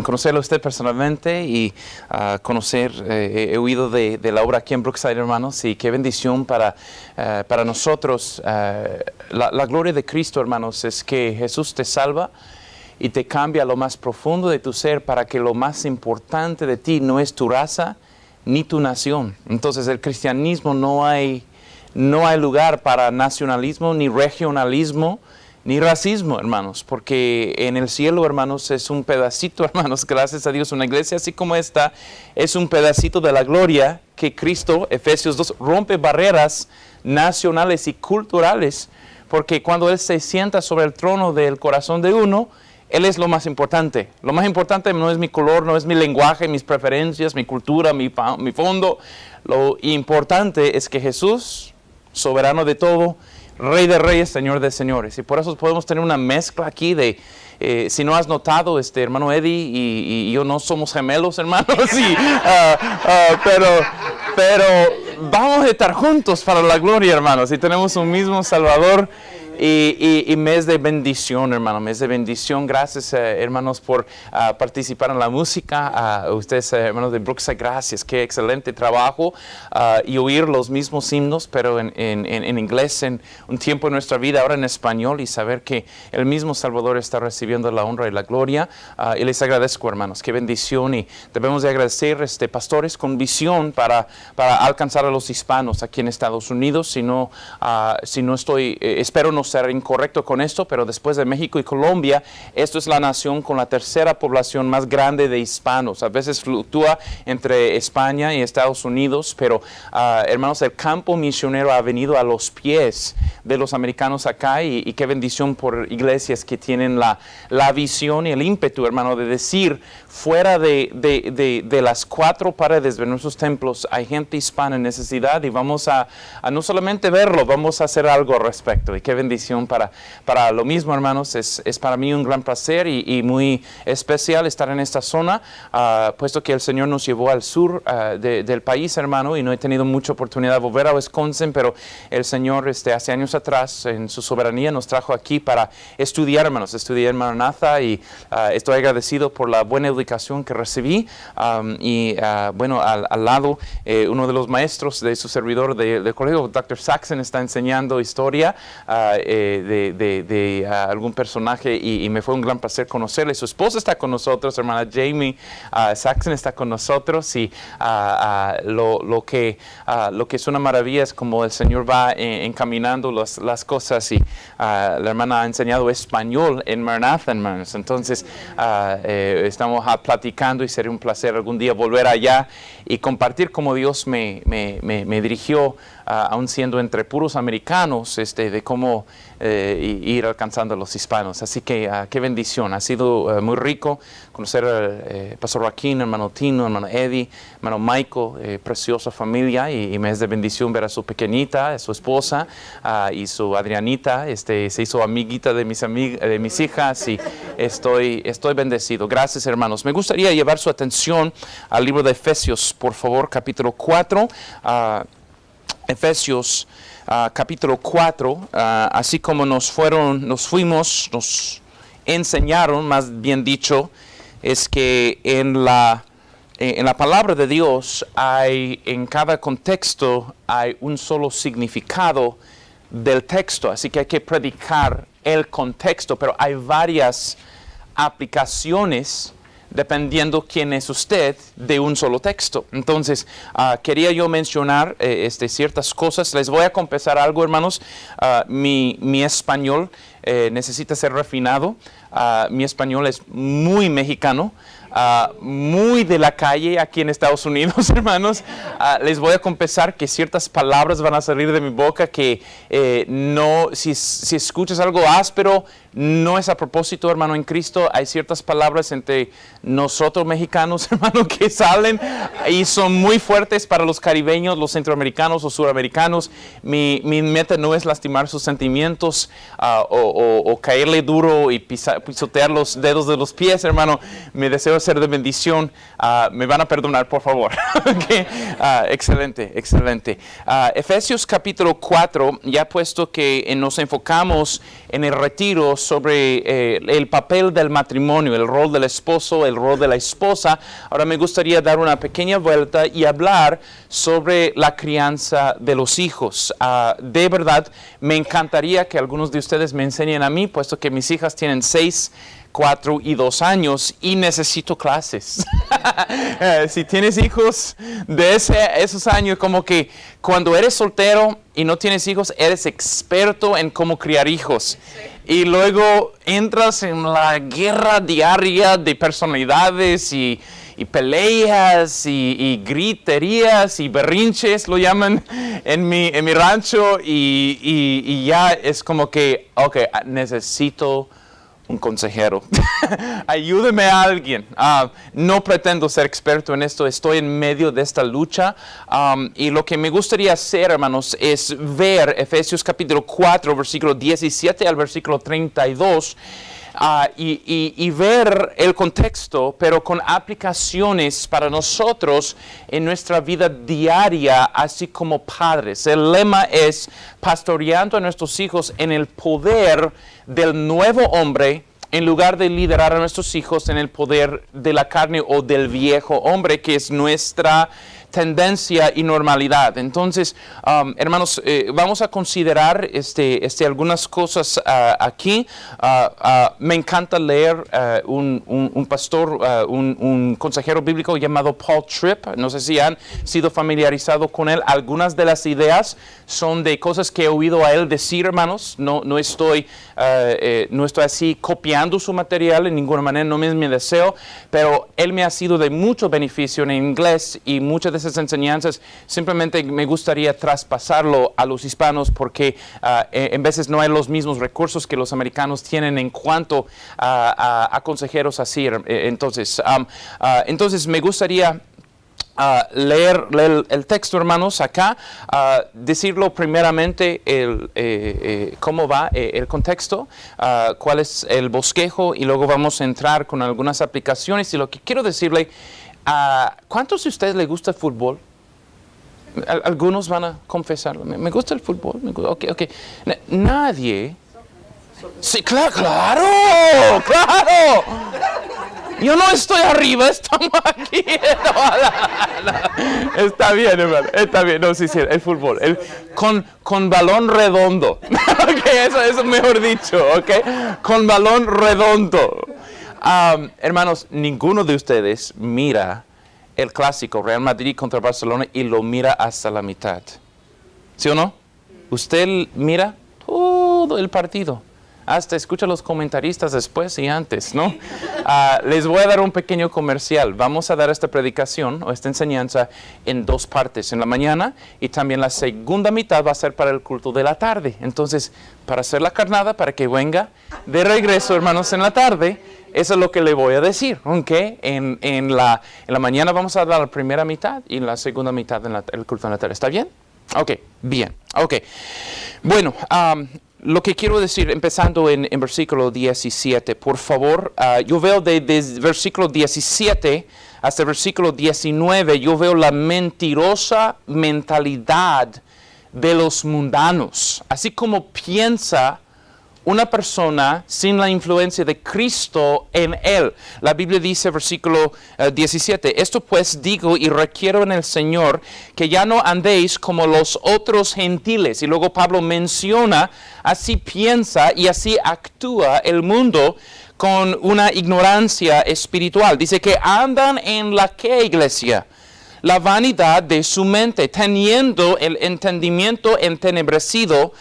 conocerlo a usted personalmente y he oído de la obra aquí en Brookside, hermanos, y qué bendición para nosotros. La gloria de Cristo, hermanos, es que Jesús te salva y te cambia a lo más profundo de tu ser para que lo más importante de ti no es tu raza ni tu nación. Entonces, el cristianismo no hay lugar para nacionalismo, ni regionalismo, ni racismo, hermanos, porque en el cielo, hermanos, es un pedacito, hermanos, gracias a Dios, una iglesia así como esta, es un pedacito de la gloria que Cristo, Efesios 2, rompe barreras nacionales y culturales, porque cuando Él se sienta sobre el trono del corazón de uno, Él es lo más importante. Lo más importante no es mi color, no es mi lenguaje, mis preferencias, mi cultura, mi fondo. Lo importante es que Jesús, soberano de todo, Rey de reyes, Señor de señores. Y por eso podemos tener una mezcla aquí de, si no has notado, hermano Eddie y yo no somos gemelos, hermanos, pero vamos a estar juntos para la gloria, hermanos, y tenemos un mismo Salvador. Y mes de bendición, hermano, mes de bendición. Gracias, hermanos, por participar en la música. Ustedes, hermanos de Brookside, gracias. Qué excelente trabajo. Y oír los mismos himnos, pero en inglés, en un tiempo de nuestra vida, ahora en español, y saber que el mismo Salvador está recibiendo la honra y la gloria. Y les agradezco, hermanos. Qué bendición. Y debemos de agradecer, pastores con visión para alcanzar a los hispanos aquí en Estados Unidos. Si no estoy, espero no ser incorrecto con esto, pero después de México y Colombia, esto es la nación con la tercera población más grande de hispanos. A veces fluctúa entre España y Estados Unidos, pero hermanos, el campo misionero ha venido a los pies de los americanos acá y qué bendición por iglesias que tienen la visión y el ímpetu, hermano, de decir, fuera de las cuatro paredes de nuestros templos hay gente hispana en necesidad y vamos a no solamente verlo, vamos a hacer algo al respecto. Y qué bendición para lo mismo, hermanos. Es para mí un gran placer y muy especial estar en esta zona, puesto que el Señor nos llevó al sur del país, hermano, y no he tenido mucha oportunidad de volver a Wisconsin, pero el Señor hace años atrás, en su soberanía, nos trajo aquí para estudiar, hermanos. Estudié en Maranatha y estoy agradecido por la buena educación que recibí. Bueno, al lado, uno de los maestros de su servidor del colegio, Dr. Saxon, está enseñando historia de algún personaje y me fue un gran placer conocerle. Su esposa está con nosotros, hermana Jamie Saxon está con nosotros y lo que es una maravilla es como el Señor va encaminando las cosas y la hermana ha enseñado español en Maranatha, hermanos. Entonces estamos platicando y sería un placer algún día volver allá y compartir cómo Dios me dirigió, aún siendo entre puros americanos, de cómo ir alcanzando a los hispanos. Así que qué bendición. Ha sido muy rico conocer al Pastor Joaquín, hermano Tino, hermano Eddie, hermano Michael, preciosa familia, y me es de bendición ver a su pequeñita, a su esposa y su Adrianita. Se hizo amiguita de mis hijas y estoy bendecido. Gracias, hermanos. Me gustaría llevar su atención al libro de Efesios, por favor, capítulo 4. Efesios capítulo 4, así como nos enseñaron, más bien dicho, es que en la palabra de Dios en cada contexto hay un solo significado del texto, así que hay que predicar el contexto, pero hay varias aplicaciones dependiendo quién es usted de un solo texto. Entonces, quería yo mencionar ciertas cosas. Les voy a confesar algo, hermanos. Mi español necesita ser refinado. Mi español es muy mexicano. Muy de la calle aquí en Estados Unidos, hermanos. Les voy a confesar que ciertas palabras van a salir de mi boca que no, si escuchas algo áspero, no es a propósito, hermano, en Cristo. Hay ciertas palabras entre nosotros mexicanos, hermano, que salen y son muy fuertes para los caribeños, los centroamericanos o suramericanos. Mi meta no es lastimar sus sentimientos o caerle duro y pisotear los dedos de los pies, hermano. Mi deseo es ser de bendición. Me van a perdonar, por favor. Okay. Excelente, excelente. Efesios capítulo 4, ya puesto que nos enfocamos en el retiro sobre el papel del matrimonio, el rol del esposo, el rol de la esposa, ahora me gustaría dar una pequeña vuelta y hablar sobre la crianza de los hijos. De verdad, me encantaría que algunos de ustedes me enseñen a mí, puesto que mis hijas tienen 6, 4 y 2 años y necesito clases. Si tienes hijos de esos años, como que cuando eres soltero y no tienes hijos, eres experto en cómo criar hijos. Y luego entras en la guerra diaria de personalidades y peleas y griterías y berrinches, lo llaman en mi rancho, y ya es como que, ok, necesito un consejero. Ayúdeme a alguien. No pretendo ser experto en esto, estoy en medio de esta lucha, y lo que me gustaría hacer, hermanos, es ver Efesios capítulo 4, versículo 17 al versículo 32, y ver el contexto, pero con aplicaciones para nosotros en nuestra vida diaria, así como padres. El lema es pastoreando a nuestros hijos en el poder del nuevo hombre, en lugar de liderar a nuestros hijos en el poder de la carne o del viejo hombre, que es nuestra tendencia y normalidad. Entonces, hermanos, vamos a considerar algunas cosas aquí. Me encanta leer un pastor, un consejero bíblico llamado Paul Tripp. No sé si han sido familiarizados con él. Algunas de las ideas son de cosas que he oído a él decir, hermanos. No estoy así copiando su material en ninguna manera, no es mi deseo, pero él me ha sido de mucho beneficio en inglés, y muchas de esas enseñanzas simplemente me gustaría traspasarlo a los hispanos, porque en veces no hay los mismos recursos que los americanos tienen en cuanto a consejeros así. Entonces me gustaría leer el texto, hermanos, acá, decirlo primeramente cómo va el contexto, cuál es el bosquejo, y luego vamos a entrar con algunas aplicaciones. Y lo que quiero decirle, ¿cuántos de ustedes les gusta el fútbol? Algunos van a confesarlo. Me gusta el fútbol. Ok. Nadie. Sí, claro. Yo no estoy arriba, estamos aquí. No. Está bien, hermano. Está bien. No, sí, el fútbol. Con balón redondo. Ok, eso es mejor dicho. Ok, con balón redondo. Hermanos, ninguno de ustedes mira el clásico Real Madrid contra Barcelona y lo mira hasta la mitad. ¿Sí o no? Usted mira todo el partido. Hasta escucha a los comentaristas después y antes, ¿no? Les voy a dar un pequeño comercial. Vamos a dar esta predicación o esta enseñanza en 2 partes, en la mañana, y también la segunda mitad va a ser para el culto de la tarde. Entonces, para hacer la carnada, para que venga de regreso, hermanos, en la tarde, eso es lo que le voy a decir, ¿ok? En la mañana vamos a dar la primera mitad y en la segunda mitad en el culto de la tarde. ¿Está bien? Ok, bien. Ok. Bueno, lo que quiero decir, empezando en versículo 17, por favor, yo veo desde versículo 17 hasta el versículo 19, yo veo la mentirosa mentalidad de los mundanos, así como piensa una persona sin la influencia de Cristo en él. La Biblia dice, versículo 17, esto pues digo y requiero en el Señor, que ya no andéis como los otros gentiles. Y luego Pablo menciona, así piensa y así actúa el mundo con una ignorancia espiritual. Dice que andan en la ¿qué, iglesia? La vanidad de su mente, teniendo el entendimiento entenebrecido,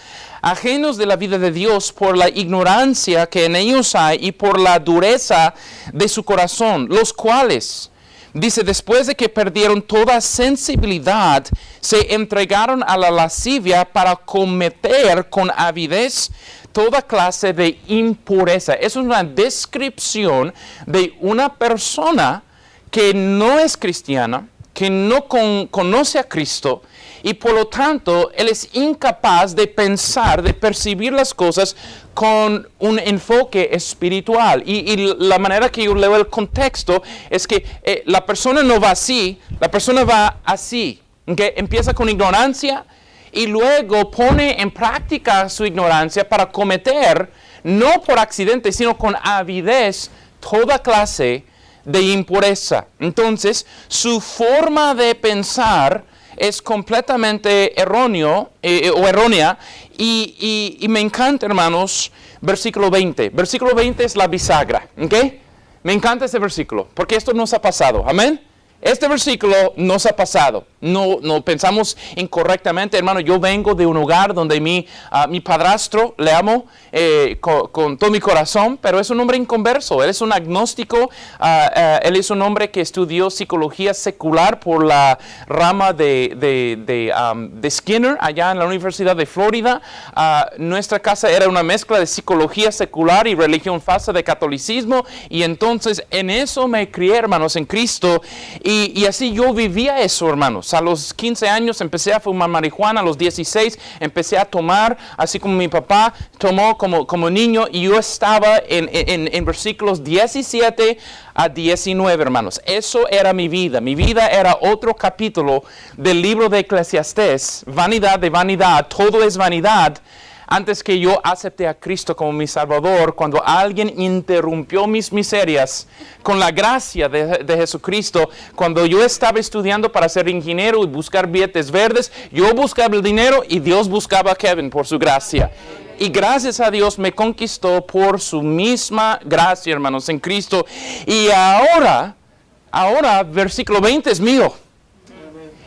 ajenos de la vida de Dios por la ignorancia que en ellos hay y por la dureza de su corazón, los cuales, dice, después de que perdieron toda sensibilidad, se entregaron a la lascivia para cometer con avidez toda clase de impureza. Es una descripción de una persona que no es cristiana, que no conoce a Cristo, y por lo tanto él es incapaz de pensar, de percibir las cosas con un enfoque espiritual. Y la manera que yo leo el contexto es que la persona no va así, la persona va así. ¿Okay? Empieza con ignorancia y luego pone en práctica su ignorancia para cometer, no por accidente, sino con avidez, toda clase de impureza. Entonces, su forma de pensar es completamente errónea y me encanta, hermanos, versículo 20. Versículo 20 es la bisagra, ¿ok? Me encanta ese versículo, porque esto nos ha pasado, amén. Este versículo nos ha pasado. No pensamos incorrectamente, hermano. Yo vengo de un hogar donde mi padrastro, le amo con todo mi corazón, pero es un hombre inconverso. Él es un agnóstico. Él es un hombre que estudió psicología secular por la rama de Skinner, allá en la Universidad de Florida. Nuestra casa era una mezcla de psicología secular y religión falsa de catolicismo. Y entonces en eso me crié, hermanos, en Cristo. Y así yo vivía eso, hermanos. A los 15 años empecé a fumar marihuana, a los 16 empecé a tomar, así como mi papá tomó como niño, y yo estaba en versículos 17 a 19, hermanos. Eso era mi vida. Mi vida era otro capítulo del libro de Eclesiastés. Vanidad de vanidad, todo es vanidad. Antes que yo acepté a Cristo como mi Salvador, cuando alguien interrumpió mis miserias con la gracia de Jesucristo, cuando yo estaba estudiando para ser ingeniero y buscar billetes verdes, yo buscaba el dinero y Dios buscaba a Kevin por su gracia. Y gracias a Dios me conquistó por su misma gracia, hermanos, en Cristo. Y ahora, versículo 20 es mío.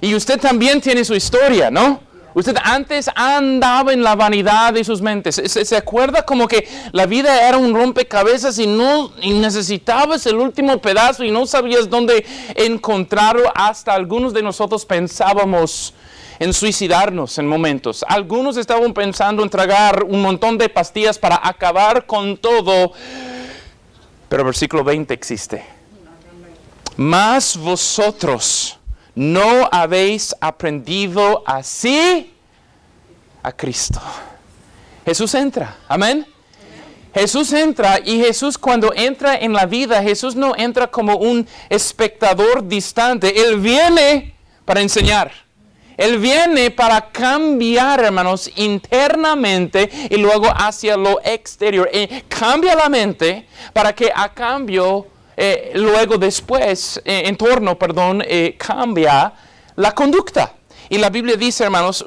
Y usted también tiene su historia, ¿no? Usted antes andaba en la vanidad de sus mentes. ¿Se acuerda como que la vida era un rompecabezas y necesitabas el último pedazo y no sabías dónde encontrarlo? Hasta algunos de nosotros pensábamos en suicidarnos en momentos. Algunos estaban pensando en tragar un montón de pastillas para acabar con todo. Pero el versículo 20 existe. Mas vosotros no habéis aprendido así a Cristo. Jesús entra, amén. Jesús entra, y Jesús, cuando entra en la vida, Jesús no entra como un espectador distante. Él viene para enseñar. Él viene para cambiar, hermanos, internamente y luego hacia lo exterior. Cambia la mente para que a cambio luego después, cambia la conducta. Y la Biblia dice, hermanos,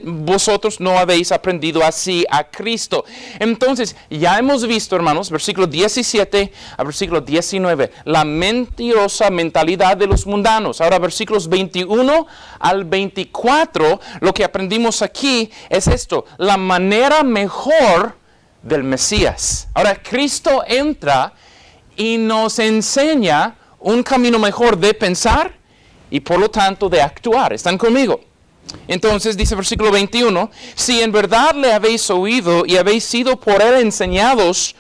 vosotros no habéis aprendido así a Cristo. Entonces, ya hemos visto, hermanos, versículo 17 a versículo 19, la mentirosa mentalidad de los mundanos. Ahora, versículos 21 al 24, lo que aprendimos aquí es esto, la manera mejor del Mesías. Ahora, Cristo entra y nos enseña un camino mejor de pensar y por lo tanto de actuar. ¿Están conmigo? Entonces dice versículo 21, si en verdad le habéis oído y habéis sido por él enseñados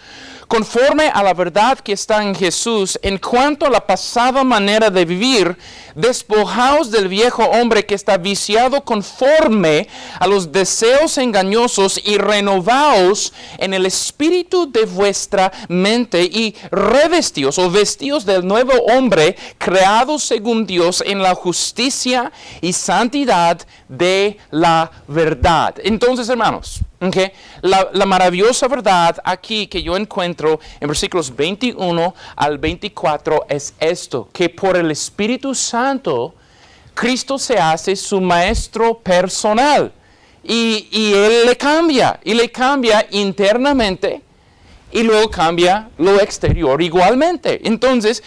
conforme a la verdad que está en Jesús, en cuanto a la pasada manera de vivir, despojaos del viejo hombre que está viciado conforme a los deseos engañosos y renovaos en el espíritu de vuestra mente y revestíos o vestíos del nuevo hombre creado según Dios en la justicia y santidad de la verdad. Entonces, hermanos, okay, la maravillosa verdad aquí que yo encuentro en versículos 21 al 24 es esto, que por el Espíritu Santo Cristo se hace su maestro personal y Él le cambia internamente y luego cambia lo exterior igualmente. Entonces,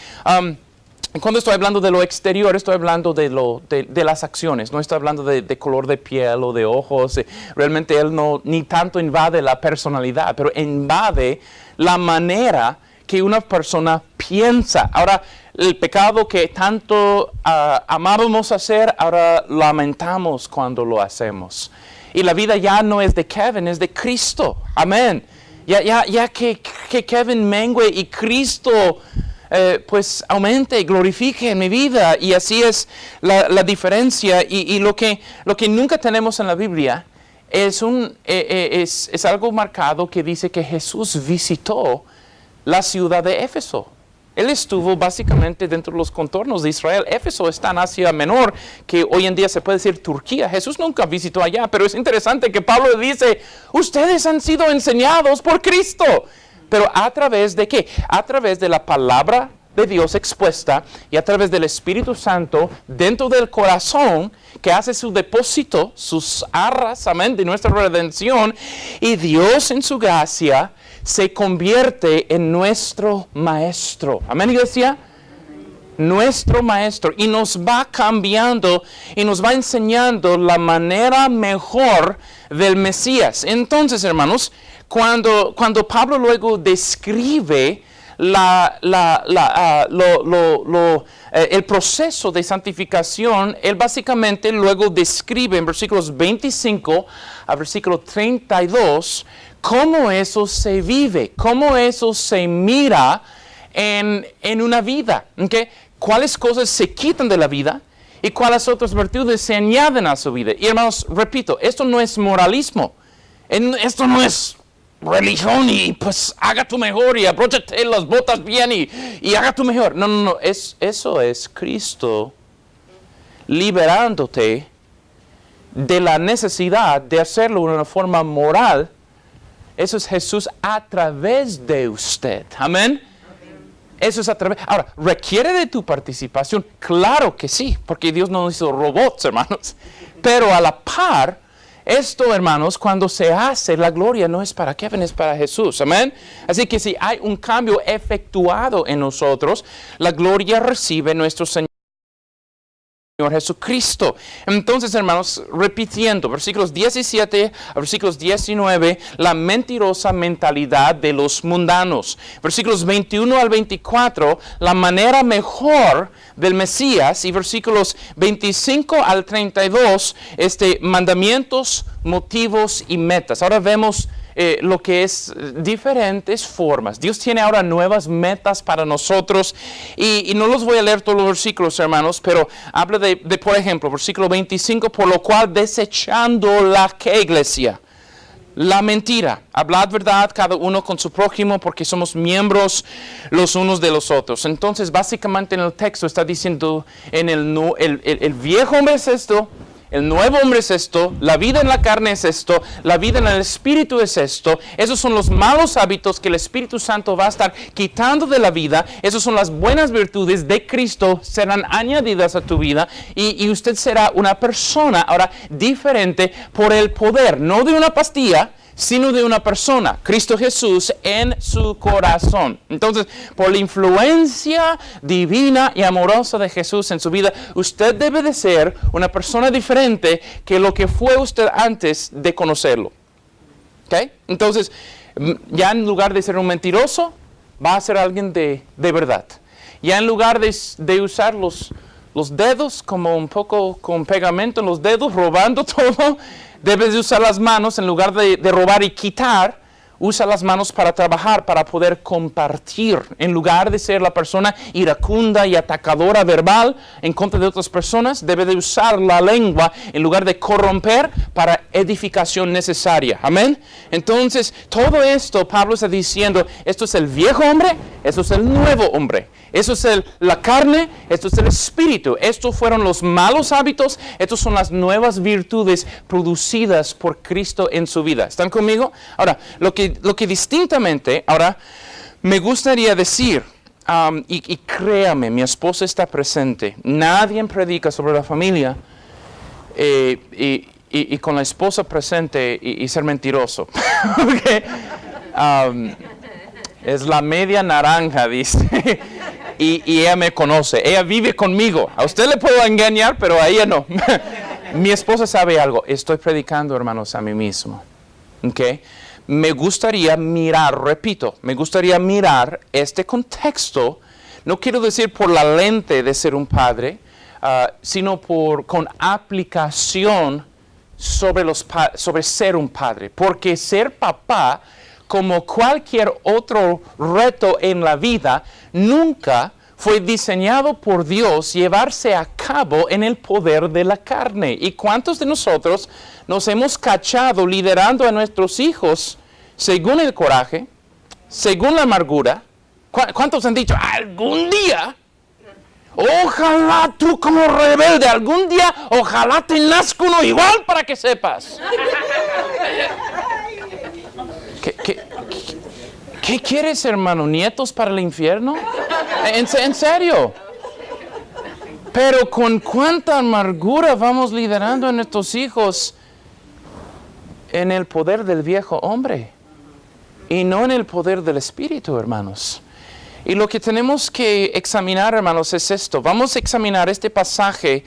cuando estoy hablando de lo exterior, estoy hablando de las acciones, no estoy hablando de color de piel o de ojos. Realmente Él no ni tanto invade la personalidad, pero invade la manera que una persona piensa. Ahora, el pecado que tanto amábamos hacer, ahora lamentamos cuando lo hacemos. Y la vida ya no es de Kevin, es de Cristo. Amén. Ya que Kevin mengue y Cristo pues aumente y glorifique en mi vida. Y así es la diferencia. Y lo que nunca tenemos en la Biblia es algo marcado que dice que Jesús visitó la ciudad de Éfeso. Él estuvo básicamente dentro de los contornos de Israel. Éfeso está en Asia Menor, que hoy en día se puede decir Turquía. Jesús nunca visitó allá, pero es interesante que Pablo dice, ustedes han sido enseñados por Cristo. Pero ¿a través de qué? A través de la palabra de Dios expuesta y a través del Espíritu Santo dentro del corazón que hace su depósito, sus arras, amén, de nuestra redención. Y Dios en su gracia se convierte en nuestro maestro. Amén, iglesia. Nuestro maestro. Y nos va cambiando y nos va enseñando la manera mejor del Mesías. Entonces, hermanos, cuando Pablo luego describe el proceso de santificación, él básicamente luego describe en versículos 25 a versículo 32 cómo eso se vive, cómo eso se mira en una vida, ¿okay? Cuáles cosas se quitan de la vida y cuáles otras virtudes se añaden a su vida. Y hermanos, repito, esto no es moralismo, esto no es religión y pues haga tu mejor y abróchate las botas bien y haga tu mejor. No, eso es Cristo liberándote de la necesidad de hacerlo de una forma moral. Eso es Jesús a través de usted. Amén. Eso es a través. Ahora, ¿requiere de tu participación? Claro que sí, porque Dios no hizo robots, hermanos. Pero a la par, esto, hermanos, cuando se hace, la gloria no es para Kevin, es para Jesús. Amén. Así que si hay un cambio efectuado en nosotros, la gloria recibe nuestro Señor Jesucristo. Entonces, hermanos, repitiendo, versículos 17 a versículos 19, la mentirosa mentalidad de los mundanos. Versículos 21 al 24, la manera mejor del Mesías. Y versículos 25 al 32, mandamientos, motivos y metas. Ahora vemos lo que es diferentes formas. Dios tiene ahora nuevas metas para nosotros y no los voy a leer todos los versículos, hermanos, pero habla de por ejemplo, versículo 25, por lo cual desechando la que iglesia, la mentira, hablad verdad cada uno con su prójimo porque somos miembros los unos de los otros. Entonces, básicamente en el texto está diciendo, el viejo hombre es esto, el nuevo hombre es esto, la vida en la carne es esto, la vida en el Espíritu es esto. Esos son los malos hábitos que el Espíritu Santo va a estar quitando de la vida. Esas son las buenas virtudes de Cristo, serán añadidas a tu vida y usted será una persona ahora diferente por el poder, no de una pastilla, sino de una persona, Cristo Jesús en su corazón. Entonces, por la influencia divina y amorosa de Jesús en su vida, usted debe de ser una persona diferente que lo que fue usted antes de conocerlo. ¿Ok? Entonces, ya en lugar de ser un mentiroso, va a ser alguien de verdad. Ya en lugar de usar los dedos como un poco con pegamento en los dedos, robando todo, debes de usar las manos en lugar de robar y quitar. Usa las manos para trabajar, para poder compartir. En lugar de ser la persona iracunda y atacadora verbal en contra de otras personas, debe de usar la lengua en lugar de corromper para edificación necesaria. Amén. Entonces, todo esto, Pablo está diciendo, esto es el viejo hombre, esto es el nuevo hombre. Eso es la carne, esto es el espíritu. Estos fueron los malos hábitos, estos son las nuevas virtudes producidas por Cristo en su vida. ¿Están conmigo? Ahora, lo que distintamente, ahora, me gustaría decir, y créame, mi esposa está presente. Nadie predica sobre la familia y con la esposa presente y ser mentiroso. Okay. Es la media naranja, dice. Y ella me conoce, ella vive conmigo. A usted le puedo engañar, pero a ella no. Mi esposa sabe algo. Estoy predicando, hermanos, a mí mismo. ¿Okay? Me gustaría mirar, repito, me gustaría mirar este contexto. No quiero decir por la lente de ser un padre, sino con aplicación sobre ser un padre. Porque ser papá, como cualquier otro reto en la vida, nunca fue diseñado por Dios llevarse a cabo en el poder de la carne. ¿Y cuántos de nosotros nos hemos cachado liderando a nuestros hijos según el coraje, según la amargura? ¿Cuántos han dicho, algún día, ojalá tú como rebelde, algún día, ojalá te nazca uno igual para que sepas? ¿Qué quieres, hermano? ¿Nietos para el infierno? ¿En serio? Pero con cuánta amargura vamos liderando a nuestros hijos en el poder del viejo hombre y no en el poder del Espíritu, hermanos. Y lo que tenemos que examinar, hermanos, es esto. Vamos a examinar este pasaje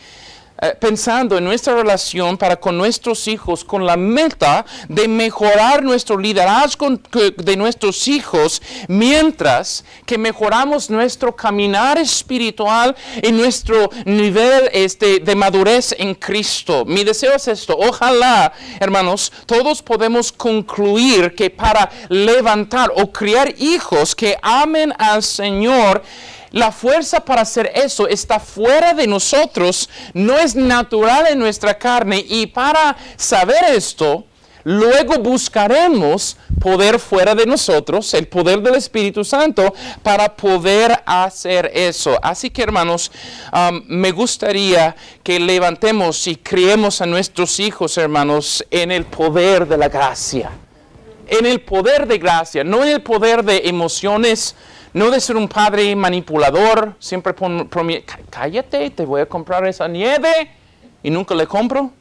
pensando en nuestra relación para con nuestros hijos, con la meta de mejorar nuestro liderazgo de nuestros hijos, mientras que mejoramos nuestro caminar espiritual y nuestro nivel de madurez en Cristo. Mi deseo es esto. Ojalá, hermanos, todos podemos concluir que para levantar o criar hijos que amen al Señor, la fuerza para hacer eso está fuera de nosotros, no es natural en nuestra carne, y para saber esto, luego buscaremos poder fuera de nosotros, el poder del Espíritu Santo, para poder hacer eso. Así que, hermanos, me gustaría que levantemos y criemos a nuestros hijos, hermanos, en el poder de la gracia. En el poder de gracia, no en el poder de emociones. No de ser un padre manipulador, siempre cállate, te voy a comprar esa nieve, y nunca le compro.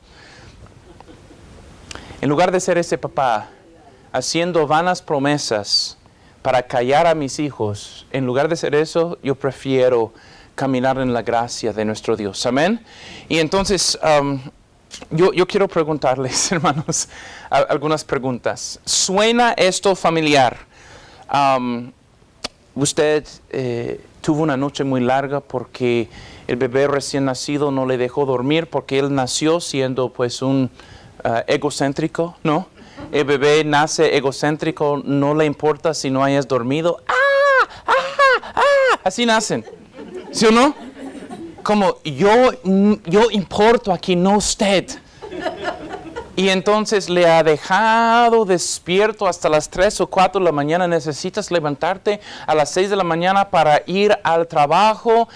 En lugar de ser ese papá haciendo vanas promesas para callar a mis hijos, en lugar de ser eso, yo prefiero caminar en la gracia de nuestro Dios. Amén. Y entonces, yo quiero preguntarles, hermanos, algunas preguntas. ¿Suena esto familiar? Usted tuvo una noche muy larga porque el bebé recién nacido no le dejó dormir porque él nació siendo pues un egocéntrico, ¿no? El bebé nace egocéntrico, no le importa si no hayas dormido. Así nacen, ¿sí o no? Como yo importo aquí, no usted. Y entonces le ha dejado despierto hasta las 3 o 4 de la mañana. Necesitas levantarte a las 6 de la mañana para ir al trabajo.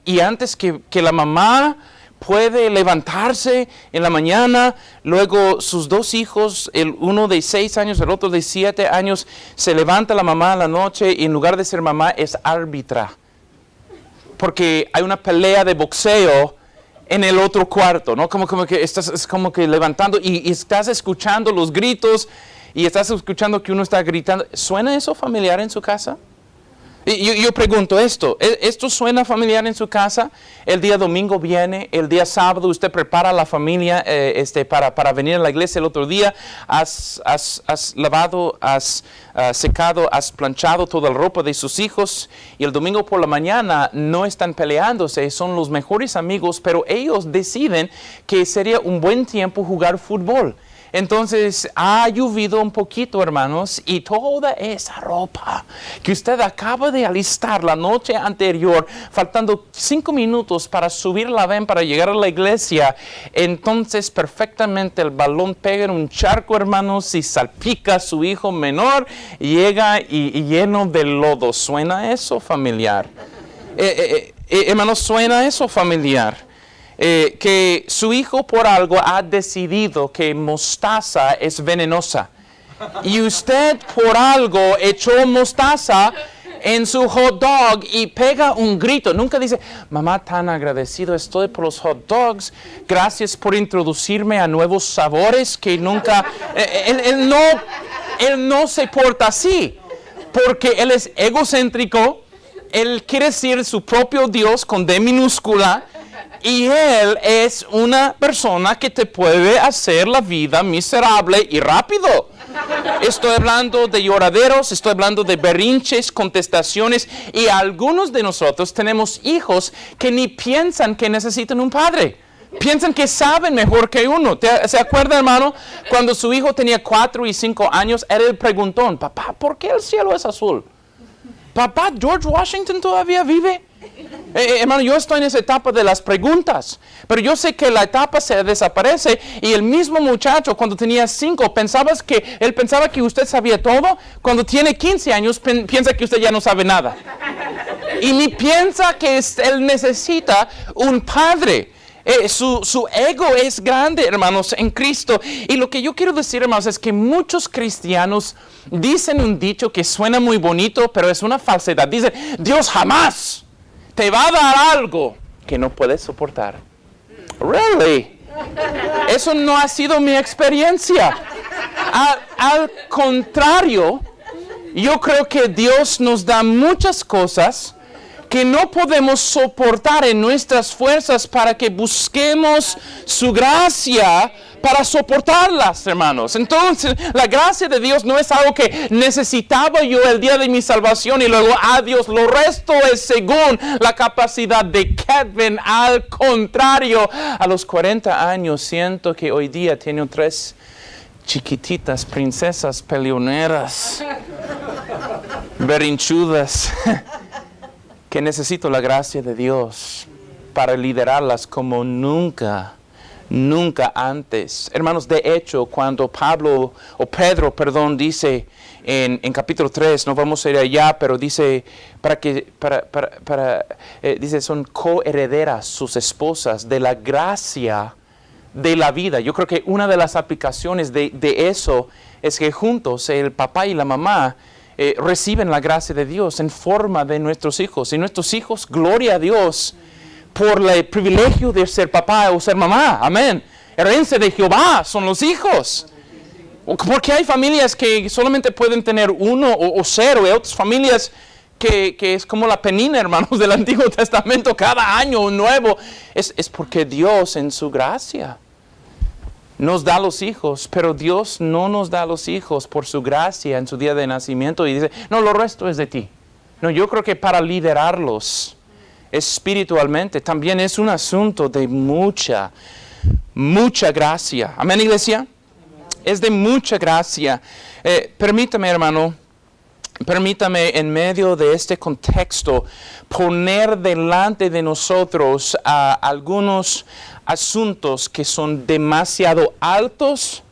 Y antes que la mamá puede levantarse en la mañana, luego sus dos hijos, el uno de 6 años, el otro de 7 años, se levanta la mamá en la noche y en lugar de ser mamá es árbitra. Porque hay una pelea de boxeo en el otro cuarto, ¿no? Como que estás como que levantando y estás escuchando los gritos y estás escuchando que uno está gritando. ¿Suena eso familiar en su casa? Y yo pregunto esto suena familiar en su casa? El día domingo viene, el día sábado usted prepara a la familia para venir a la iglesia el otro día, has lavado, has secado, has planchado toda la ropa de sus hijos, y el domingo por la mañana no están peleándose, son los mejores amigos, pero ellos deciden que sería un buen tiempo jugar fútbol. Entonces ha llovido un poquito, hermanos, y toda esa ropa que usted acaba de alistar la noche anterior, faltando 5 minutos para subir la van para llegar a la iglesia, entonces perfectamente el balón pega en un charco, hermanos, y salpica a su hijo menor, llega y lleno de lodo. ¿Suena eso familiar? Hermanos, ¿suena eso familiar? Que su hijo por algo ha decidido que mostaza es venenosa. Y usted por algo echó mostaza en su hot dog y pega un grito. Nunca dice, mamá, tan agradecido estoy por los hot dogs. Gracias por introducirme a nuevos sabores que nunca... Él no se porta así. Porque él es egocéntrico. Él quiere ser su propio Dios con D minúscula. Y él es una persona que te puede hacer la vida miserable y rápido. Estoy hablando de lloraderos, estoy hablando de berrinches, contestaciones, y algunos de nosotros tenemos hijos que ni piensan que necesitan un padre. Piensan que saben mejor que uno. ¿Se acuerda, hermano? Cuando su hijo tenía 4 y 5 años, era el preguntón, papá, ¿por qué el cielo es azul? Papá, ¿George Washington todavía vive? Hermano, yo estoy en esa etapa de las preguntas, pero yo sé que la etapa se desaparece y el mismo muchacho cuando tenía 5, él pensaba que usted sabía todo, cuando tiene 15 años piensa que usted ya no sabe nada. Y piensa que él necesita un padre. Su ego es grande, hermanos, en Cristo. Y lo que yo quiero decir, hermanos, es que muchos cristianos dicen un dicho que suena muy bonito, pero es una falsedad. Dicen, Dios jamás te va a dar algo que no puedes soportar. Really? Eso no ha sido mi experiencia. Al contrario, yo creo que Dios nos da muchas cosas que no podemos soportar en nuestras fuerzas para que busquemos su gracia para soportarlas, hermanos. Entonces, la gracia de Dios no es algo que necesitaba yo el día de mi salvación y luego, Dios, lo resto es según la capacidad de Kevin. Al contrario, a los 40 años siento que hoy día tengo 3 chiquititas princesas peleoneras, berrinchudas, que necesito la gracia de Dios para liderarlas como nunca antes. Hermanos, de hecho, cuando Pedro dice en capítulo 3, no vamos a ir allá, pero dice, dice, son coherederas sus esposas de la gracia de la vida. Yo creo que una de las aplicaciones de eso es que juntos el papá y la mamá reciben la gracia de Dios en forma de nuestros hijos. Y nuestros hijos, gloria a Dios por el privilegio de ser papá o ser mamá. Amén. Herencia de Jehová son los hijos. Porque hay familias que solamente pueden tener uno o 0, y otras familias que es como la penina, hermanos, del Antiguo Testamento, cada año un nuevo. Es porque Dios en su gracia nos da los hijos, pero Dios no nos da los hijos por su gracia en su día de nacimiento y dice, no, lo resto es de ti. No, yo creo que para liderarlos espiritualmente también es un asunto de mucha gracia. Amén, iglesia. Es de mucha gracia. Permítame, hermano, en medio de este contexto poner delante de nosotros algunos asuntos que son demasiado altos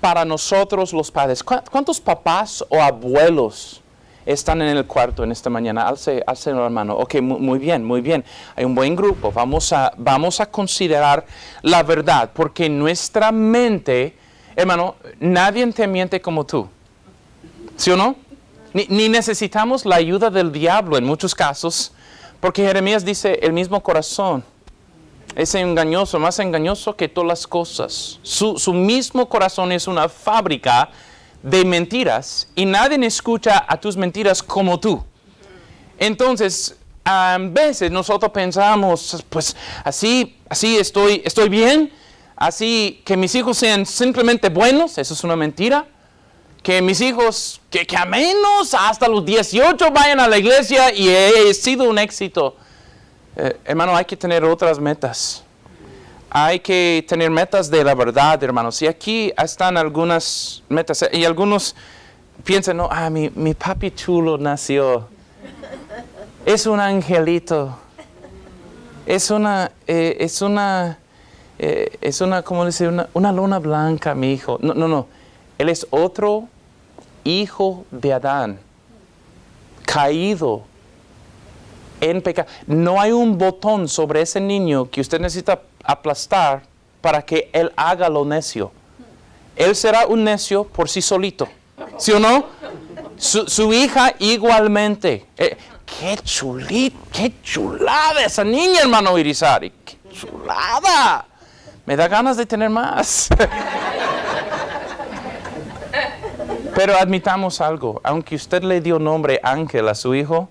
para nosotros los padres. ¿Cuántos papás o abuelos están en el cuarto en esta mañana? Alce la mano. Ok, muy bien. Hay un buen grupo. Vamos a considerar la verdad, porque en nuestra mente, hermano, nadie te miente como tú. ¿Sí o no? Ni necesitamos la ayuda del diablo en muchos casos, porque Jeremías dice, el mismo corazón es engañoso, más engañoso que todas las cosas. Su mismo corazón es una fábrica de mentiras y nadie escucha a tus mentiras como tú. Entonces, a veces nosotros pensamos, pues así estoy bien, así que mis hijos sean simplemente buenos, eso es una mentira. Que mis hijos, que a menos hasta los 18 vayan a la iglesia y he sido un éxito. Hermano, hay que tener otras metas. Hay que tener metas de la verdad, hermanos. Y aquí están algunas metas. Y algunos piensan, no, mi papi chulo nació. Es un angelito. Es una, ¿cómo dice? Una lona blanca, mi hijo. No. Él es otro hijo de Adán, caído en pecado. No hay un botón sobre ese niño que usted necesita aplastar para que él haga lo necio. Él será un necio por sí solito. ¿Sí o no? Su hija igualmente. Qué chulada esa niña, hermano Irizarry. ¡Qué chulada! Me da ganas de tener más. Pero admitamos algo, aunque usted le dio nombre Ángel a su hijo,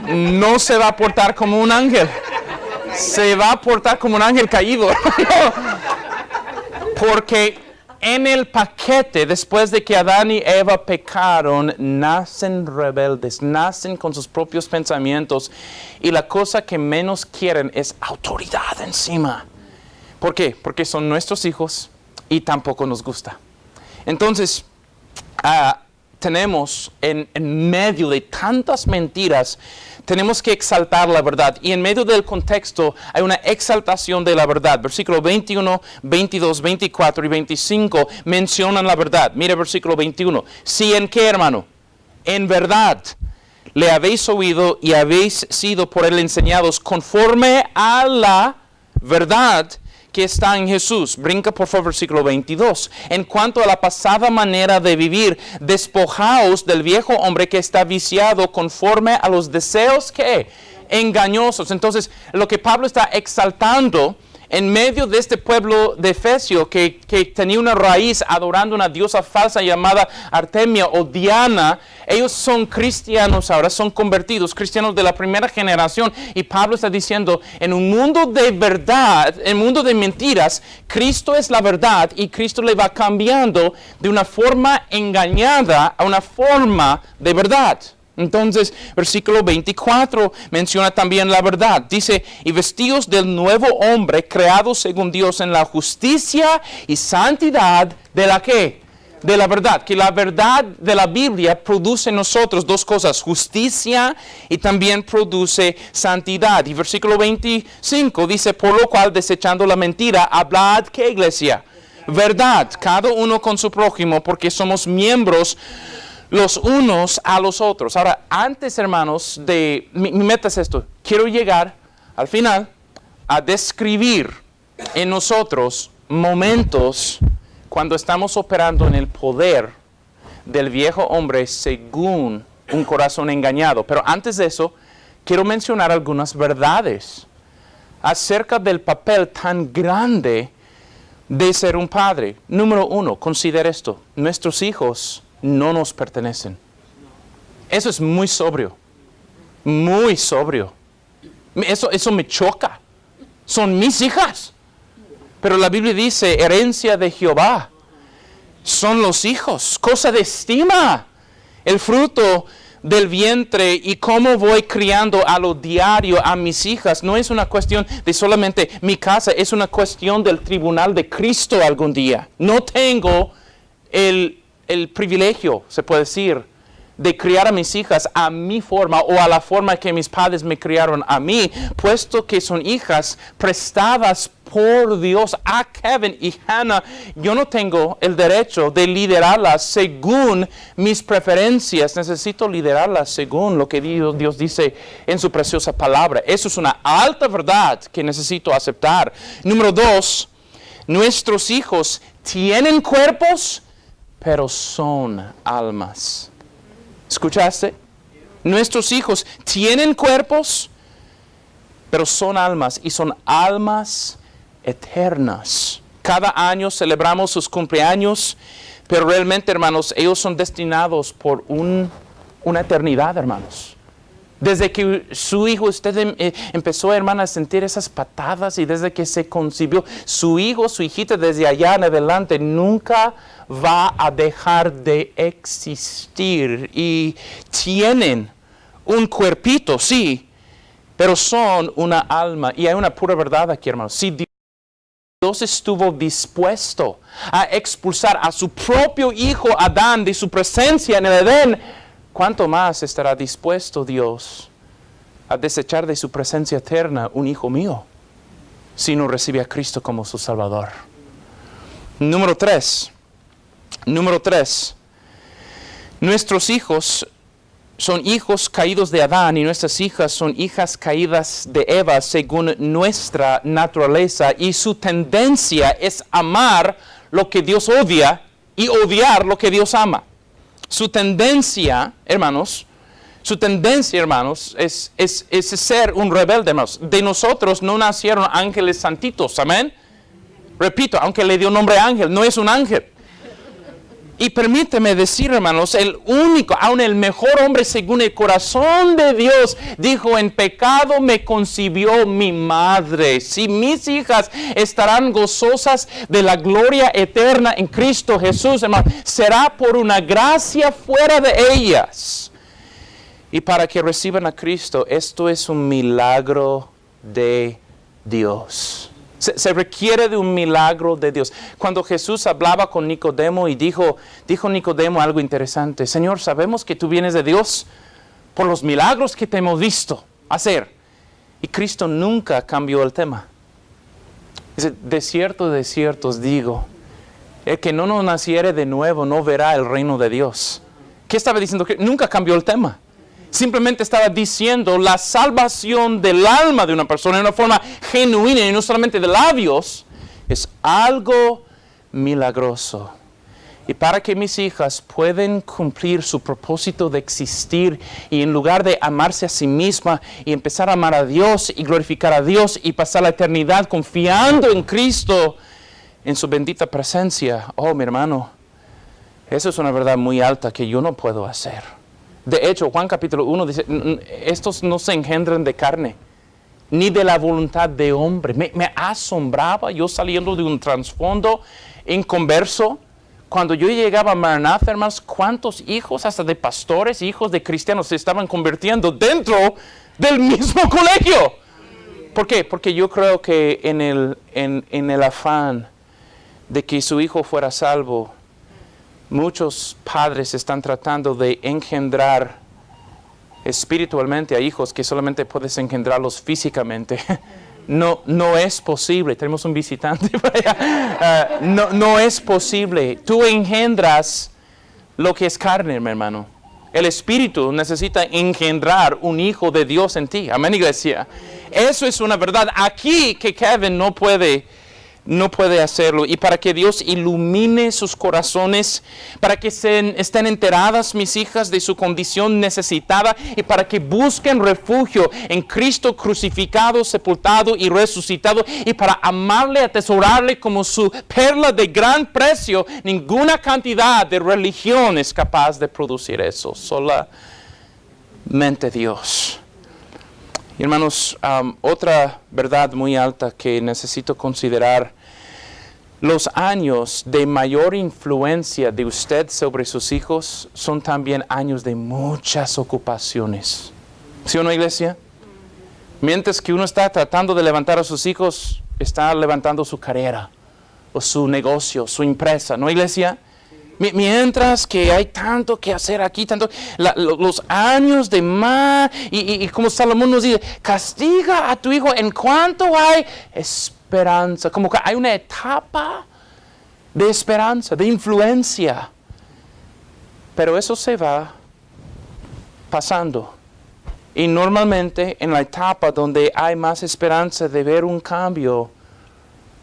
no se va a portar como un ángel, se va a portar como un ángel caído. Porque en el paquete, después de que Adán y Eva pecaron, nacen rebeldes, nacen con sus propios pensamientos y la cosa que menos quieren es autoridad encima. ¿Por qué? Porque son nuestros hijos y tampoco nos gusta. Entonces, tenemos en medio de tantas mentiras, tenemos que exaltar la verdad. Y en medio del contexto hay una exaltación de la verdad. Versículo 21, 22, 24 y 25 mencionan la verdad. Mire versículo 21. Si en qué, hermano, en verdad le habéis oído y habéis sido por él enseñados conforme a la verdad que está en Jesús. Brinca por favor versículo 22. En cuanto a la pasada manera de vivir, despojaos del viejo hombre que está viciado conforme a los deseos que engañosos. Entonces, lo que Pablo está exaltando en medio de este pueblo de Efesio que tenía una raíz adorando una diosa falsa llamada Artemia o Diana, ellos son cristianos ahora, son convertidos, cristianos de la primera generación. Y Pablo está diciendo, en un mundo de verdad, en un mundo de mentiras, Cristo es la verdad y Cristo le va cambiando de una forma engañada a una forma de verdad. Entonces, versículo 24 menciona también la verdad. Dice, y vestidos del nuevo hombre, creado según Dios en la justicia y santidad de la ¿qué? De la verdad. Que la verdad de la Biblia produce en nosotros dos cosas, justicia y también produce santidad. Y versículo 25 dice, por lo cual, desechando la mentira, hablad, ¿qué, iglesia? Verdad, cada uno con su prójimo, porque somos miembros los unos a los otros. Ahora, antes, hermanos, mi meta es esto. Quiero llegar al final a describir en nosotros momentos cuando estamos operando en el poder del viejo hombre según un corazón engañado. Pero antes de eso, quiero mencionar algunas verdades acerca del papel tan grande de ser un padre. Número uno, considera esto. Nuestros hijos no nos pertenecen. Eso es muy sobrio. Muy sobrio. Eso me choca. Son mis hijas. Pero la Biblia dice, herencia de Jehová son los hijos, cosa de estima. El fruto del vientre y cómo voy criando a lo diario a mis hijas no es una cuestión de solamente mi casa, es una cuestión del tribunal de Cristo algún día. No tengo el privilegio, se puede decir, de criar a mis hijas a mi forma o a la forma que mis padres me criaron a mí, puesto que son hijas prestadas por Dios a Kevin y Hannah. Yo no tengo el derecho de liderarlas según mis preferencias. Necesito liderarlas según lo que Dios dice en su preciosa palabra. Eso es una alta verdad que necesito aceptar. Número 2, nuestros hijos tienen cuerpos, pero son almas. ¿Escuchaste? Nuestros hijos tienen cuerpos, pero son almas, y son almas eternas. Cada año celebramos sus cumpleaños, pero realmente, hermanos, ellos son destinados por una eternidad, hermanos. Desde que su hijo, usted empezó, hermana, a sentir esas patadas, y desde que se concibió, su hijo, su hijita, desde allá en adelante, nunca va a dejar de existir. Y tienen un cuerpito, sí, pero son una alma. Y hay una pura verdad aquí, hermanos. Si Dios estuvo dispuesto a expulsar a su propio hijo Adán de su presencia en el Edén, ¿cuánto más estará dispuesto Dios a desechar de su presencia eterna un hijo mío si no recibe a Cristo como su Salvador? Número 3. Nuestros hijos son hijos caídos de Adán y nuestras hijas son hijas caídas de Eva según nuestra naturaleza, y su tendencia es amar lo que Dios odia y odiar lo que Dios ama. Su tendencia, hermanos, es ser un rebelde, hermanos. De nosotros no nacieron ángeles santitos, amén. Repito, aunque le dio nombre ángel, no es un ángel. Y permíteme decir, hermanos, el único, aun el mejor hombre según el corazón de Dios, dijo, en pecado me concibió mi madre. Si mis hijas estarán gozosas de la gloria eterna en Cristo Jesús, hermano, será por una gracia fuera de ellas. Y para que reciban a Cristo, esto es un milagro de Dios. Se requiere de un milagro de Dios. Cuando Jesús hablaba con Nicodemo y dijo Nicodemo algo interesante. Señor, sabemos que tú vienes de Dios por los milagros que te hemos visto hacer. Y Cristo nunca cambió el tema. Dice, de cierto os digo, el que no naciere de nuevo no verá el reino de Dios. ¿Qué estaba diciendo? Nunca cambió el tema. Simplemente estaba diciendo la salvación del alma de una persona en una forma genuina y no solamente de labios, es algo milagroso. Y para que mis hijas puedan cumplir su propósito de existir y en lugar de amarse a sí misma y empezar a amar a Dios y glorificar a Dios y pasar la eternidad confiando en Cristo, en su bendita presencia, oh mi hermano, eso es una verdad muy alta que yo no puedo hacer. De hecho, Juan capítulo 1 dice, estos no se engendran de carne, ni de la voluntad de hombre. Me asombraba yo saliendo de un trasfondo inconverso. Cuando yo llegaba a Maranatha, hermanos, cuántos hijos, hasta de pastores, hijos de cristianos, se estaban convirtiendo dentro del mismo colegio. ¿Por qué? Porque yo creo que en el afán de que su hijo fuera salvo, muchos padres están tratando de engendrar espiritualmente a hijos que solamente puedes engendrarlos físicamente. No es posible. Tenemos un visitante para allá. No es posible. Tú engendras lo que es carne, mi hermano. El Espíritu necesita engendrar un hijo de Dios en ti. Amén, iglesia. Eso es una verdad. Aquí que Kevin no puede hacerlo. Y para que Dios ilumine sus corazones, para que estén enteradas mis hijas de su condición necesitada y para que busquen refugio en Cristo crucificado, sepultado y resucitado y para amarle, atesorarle como su perla de gran precio. Ninguna cantidad de religión es capaz de producir eso, solamente Dios. Y hermanos, otra verdad muy alta que necesito considerar, los años de mayor influencia de usted sobre sus hijos son también años de muchas ocupaciones. ¿Sí o no, iglesia? Mientras que uno está tratando de levantar a sus hijos, está levantando su carrera, o su negocio, su empresa, ¿no, iglesia? Mientras que hay tanto que hacer aquí, los años de más, y como Salomón nos dice, castiga a tu hijo en cuanto hay esperanza. Como que hay una etapa de esperanza, de influencia. Pero eso se va pasando. Y normalmente en la etapa donde hay más esperanza de ver un cambio,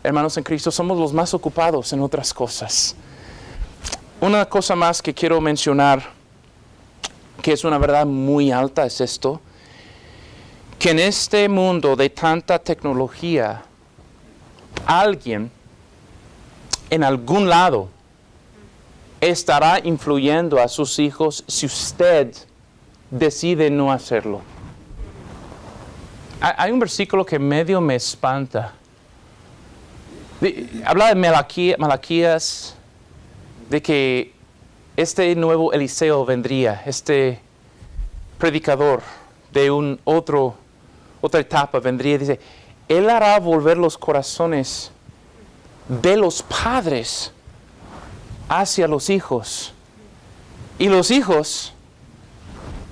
hermanos en Cristo, somos los más ocupados en otras cosas. Una cosa más que quiero mencionar, que es una verdad muy alta, es esto, que en este mundo de tanta tecnología, alguien en algún lado estará influyendo a sus hijos si usted decide no hacerlo. Hay un versículo que medio me espanta. Habla de Malaquías, de que este nuevo Eliseo vendría, este predicador de otra etapa vendría y dice, Él hará volver los corazones de los padres hacia los hijos y los hijos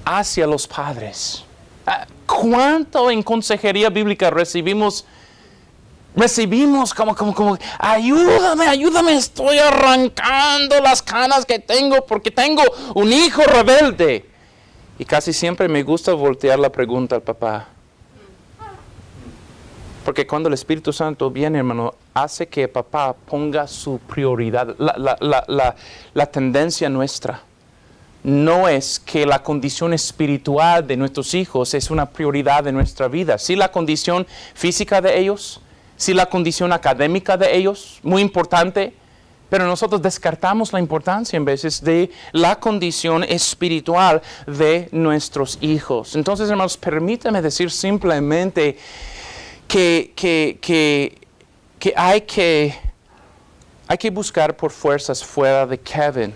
hacia los padres. ¿Cuánto en consejería bíblica recibimos como, ayúdame, estoy arrancando las canas que tengo porque tengo un hijo rebelde? Y casi siempre me gusta voltear la pregunta al papá. Porque cuando el Espíritu Santo viene, hermano, hace que el papá ponga su prioridad. La tendencia nuestra no es que la condición espiritual de nuestros hijos es una prioridad de nuestra vida. Sí, la condición física de ellos, sí, la condición académica de ellos, muy importante, pero nosotros descartamos la importancia en veces de la condición espiritual de nuestros hijos. Entonces, hermanos, permítame decir simplemente que hay que buscar por fuerzas fuera de Kevin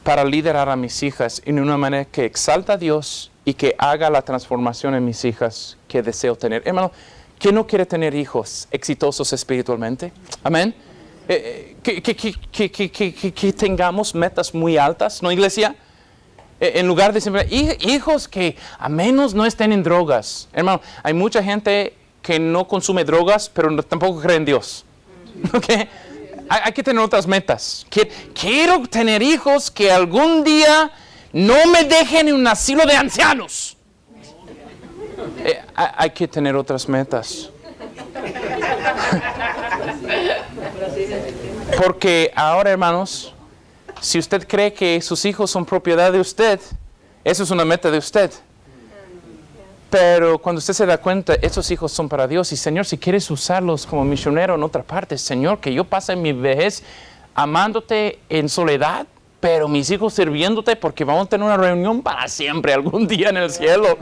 para liderar a mis hijas en una manera que exalta a Dios y que haga la transformación en mis hijas que deseo tener. Hermano, ¿Quién no quiere tener hijos exitosos espiritualmente? Amén. Que tengamos metas muy altas, ¿no, iglesia? En lugar de siempre, hijos que a menos no estén en drogas. Hermano, hay mucha gente que no consume drogas, pero tampoco cree en Dios. ¿Okay? Hay que tener otras metas. Quiero tener hijos que algún día no me dejen en un asilo de ancianos. Hay que tener otras metas. Porque ahora, hermanos, si usted cree que sus hijos son propiedad de usted, eso es una meta de usted. Pero cuando usted se da cuenta, esos hijos son para Dios. Y Señor, si quieres usarlos como misionero en otra parte, Señor, que yo pase mi vejez amándote en soledad, pero mis hijos sirviéndote, porque vamos a tener una reunión para siempre, algún día en el cielo.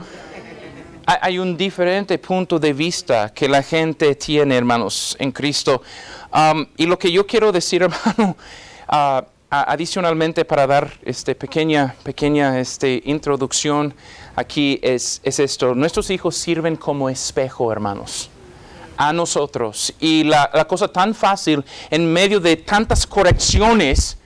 Hay un diferente punto de vista que la gente tiene, hermanos, en Cristo. Y lo que yo quiero decir, hermano, adicionalmente para dar pequeña introducción aquí es esto. Nuestros hijos sirven como espejo, hermanos, a nosotros. Y la cosa tan fácil en medio de tantas correcciones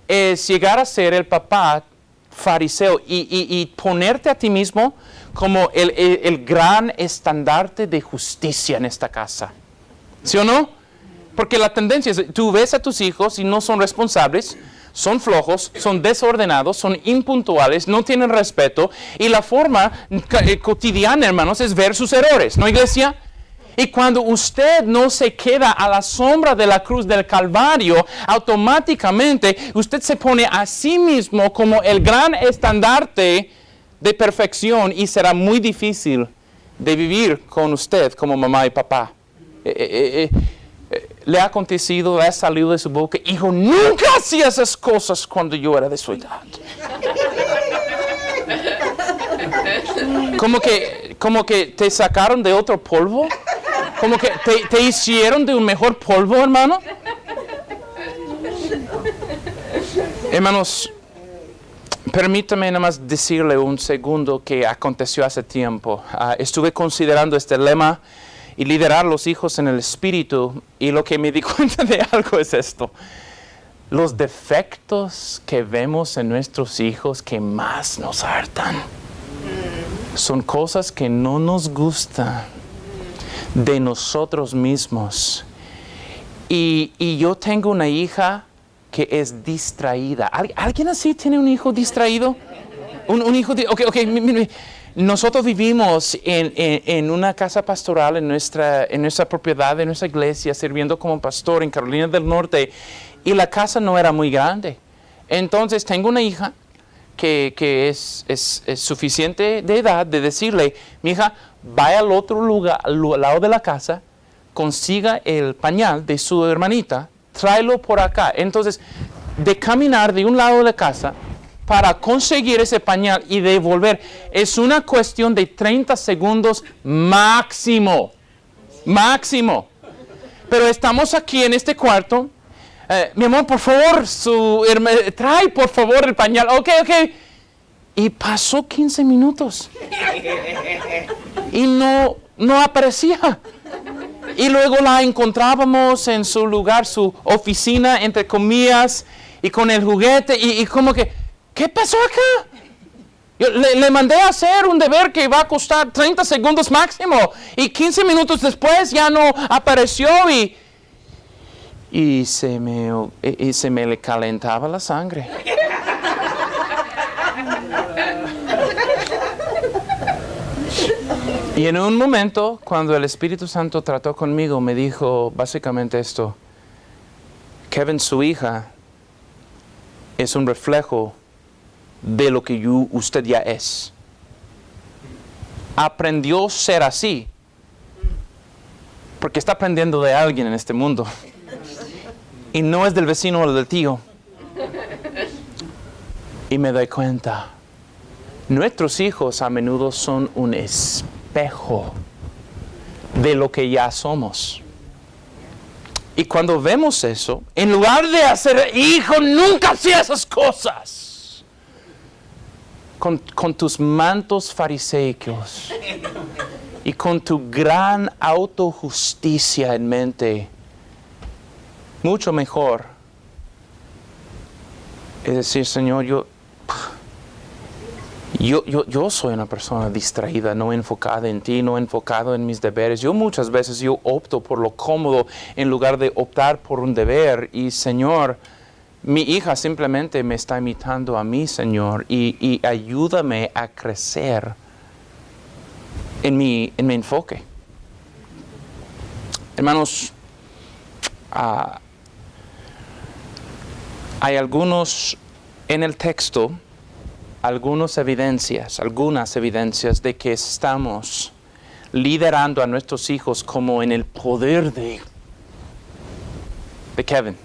es llegar a ser el papá fariseo y ponerte a ti mismo como el gran estandarte de justicia en esta casa. ¿Sí o no? Porque la tendencia es, tú ves a tus hijos y no son responsables, son flojos, son desordenados, son impuntuales, no tienen respeto. Y la forma cotidiana, hermanos, es ver sus errores, ¿no, iglesia? Y cuando usted no se queda a la sombra de la cruz del Calvario, automáticamente usted se pone a sí mismo como el gran estandarte de perfección y será muy difícil de vivir con usted como mamá y papá. Le ha acontecido, le ha salido de su boca, hijo, nunca hacía esas cosas cuando yo era de su edad. Como que te sacaron de otro polvo, como que te hicieron de un mejor polvo, hermano. Hermanos, permítame nada más decirle un segundo que aconteció hace tiempo. Estuve considerando este lema y liderar los hijos en el espíritu, y lo que me di cuenta de algo es esto. Los defectos que vemos en nuestros hijos que más nos hartan son cosas que no nos gustan de nosotros mismos. Y yo tengo una hija que es distraída. ¿Alguien así tiene un hijo distraído? Un hijo mire. Nosotros vivimos en una casa pastoral en nuestra propiedad, en nuestra iglesia, sirviendo como pastor en Carolina del Norte, y la casa no era muy grande. Entonces tengo una hija que es suficiente de edad de decirle, mi hija, vaya al otro lugar, al lado de la casa, consiga el pañal de su hermanita, tráelo por acá. Entonces, de caminar de un lado de la casa para conseguir ese pañal y devolver, es una cuestión de 30 segundos máximo. Máximo. Pero estamos aquí en este cuarto. Mi amor, por favor, trae por favor el pañal. Ok. Y pasó 15 minutos. Y no aparecía. Y luego la encontrábamos en su lugar, su oficina, entre comillas, y con el juguete, y como que, ¿qué pasó acá? Yo le mandé a hacer un deber que va a costar 30 segundos máximo, y 15 minutos después ya no apareció, y se me le calentaba la sangre. Y en un momento, cuando el Espíritu Santo trató conmigo, me dijo básicamente esto: Kevin, su hija es un reflejo de lo que usted ya es. Aprendió a ser así, porque está aprendiendo de alguien en este mundo. Y no es del vecino o del tío. Y me doy cuenta, nuestros hijos a menudo son un espejo de lo que ya somos. Y cuando vemos eso, en lugar de hacer, hijo, nunca hacía esas cosas, con tus mantos fariseicos, y con tu gran autojusticia en mente, mucho mejor es decir, Señor, yo soy una persona distraída, no enfocada en ti, no enfocado en mis deberes. Muchas veces opto por lo cómodo en lugar de optar por un deber. Y Señor, mi hija simplemente me está imitando a mí, Señor, y ayúdame a crecer en mi enfoque. Hermanos, hay algunos en el texto, algunas evidencias de que estamos liderando a nuestros hijos como en el poder de Kevin,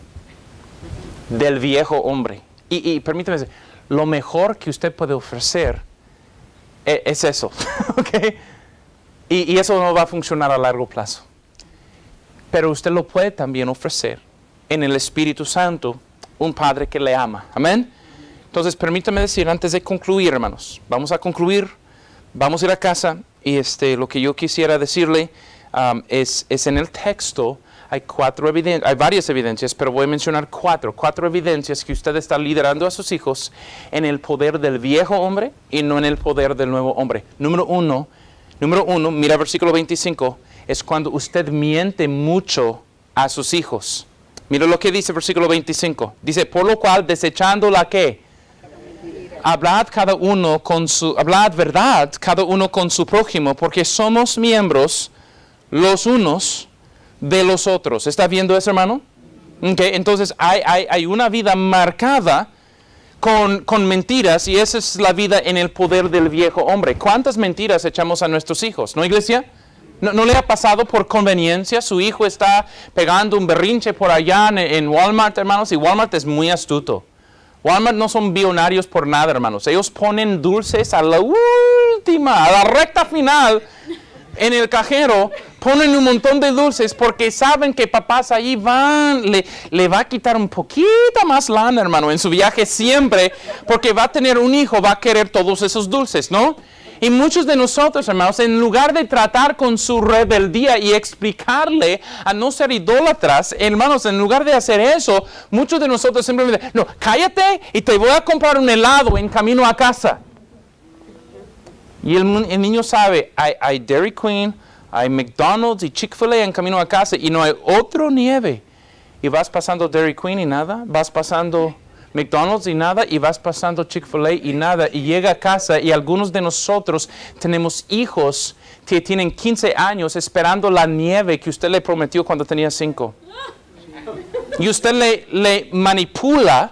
del viejo hombre. Y permítame decir, lo mejor que usted puede ofrecer es eso, ¿ok? Y eso no va a funcionar a largo plazo. Pero usted lo puede también ofrecer en el Espíritu Santo, un Padre que le ama. Amén. Entonces, permítame decir, antes de concluir, hermanos, vamos a concluir, vamos a ir a casa, y lo que yo quisiera decirle es en el texto, hay varias evidencias, pero voy a mencionar cuatro evidencias que usted está liderando a sus hijos en el poder del viejo hombre y no en el poder del nuevo hombre. Número uno, mira versículo 25, es cuando usted miente mucho a sus hijos. Mira lo que dice versículo 25. Dice, por lo cual, desechando la ¿qué? Hablad verdad cada uno con su prójimo, porque somos miembros los unos de los otros. ¿Está viendo eso, hermano? Okay, entonces hay una vida marcada con mentiras, y esa es la vida en el poder del viejo hombre. ¿Cuántas mentiras echamos a nuestros hijos? ¿No, iglesia? ¿No le ha pasado por conveniencia? Su hijo está pegando un berrinche por allá en Walmart, hermanos, y Walmart es muy astuto. Walmart no son billonarios por nada, hermanos. Ellos ponen dulces a la recta final, en el cajero, ponen un montón de dulces porque saben que papás ahí le va a quitar un poquito más lana, hermano, en su viaje siempre, porque va a tener un hijo, va a querer todos esos dulces, ¿no? Y muchos de nosotros, hermanos, en lugar de tratar con su rebeldía y explicarle a no ser idólatras, hermanos, en lugar de hacer eso, muchos de nosotros simplemente, no, cállate y te voy a comprar un helado en camino a casa. Y el niño sabe, hay Dairy Queen, hay McDonald's y Chick-fil-A en camino a casa y no hay otro nieve. Y vas pasando Dairy Queen y nada, vas pasando McDonald's y nada, y vas pasando Chick-fil-A y nada, y llega a casa, y algunos de nosotros tenemos hijos que tienen 15 años esperando la nieve que usted le prometió cuando tenía 5. Y usted le manipula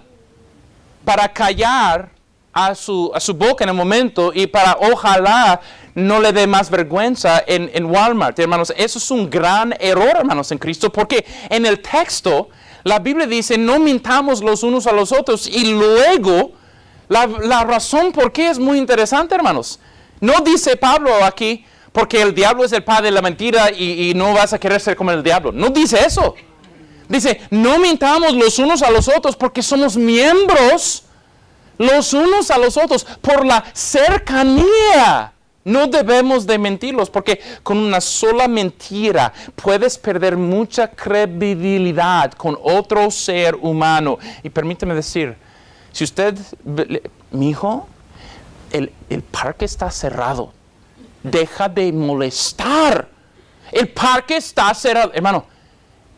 para callar a su boca en el momento, y para ojalá no le dé más vergüenza en Walmart. Hermanos, eso es un gran error, hermanos, en Cristo, porque en el texto la Biblia dice, no mintamos los unos a los otros. Y luego, la razón por qué es muy interesante, hermanos. No dice Pablo aquí, porque el diablo es el padre de la mentira y no vas a querer ser como el diablo. No dice eso. Dice, no mintamos los unos a los otros porque somos miembros los unos a los otros por la cercanía. No debemos de mentirlos, porque con una sola mentira puedes perder mucha credibilidad con otro ser humano. Y permíteme decir, si usted, mi hijo, el parque está cerrado, deja de molestar. El parque está cerrado. Hermano,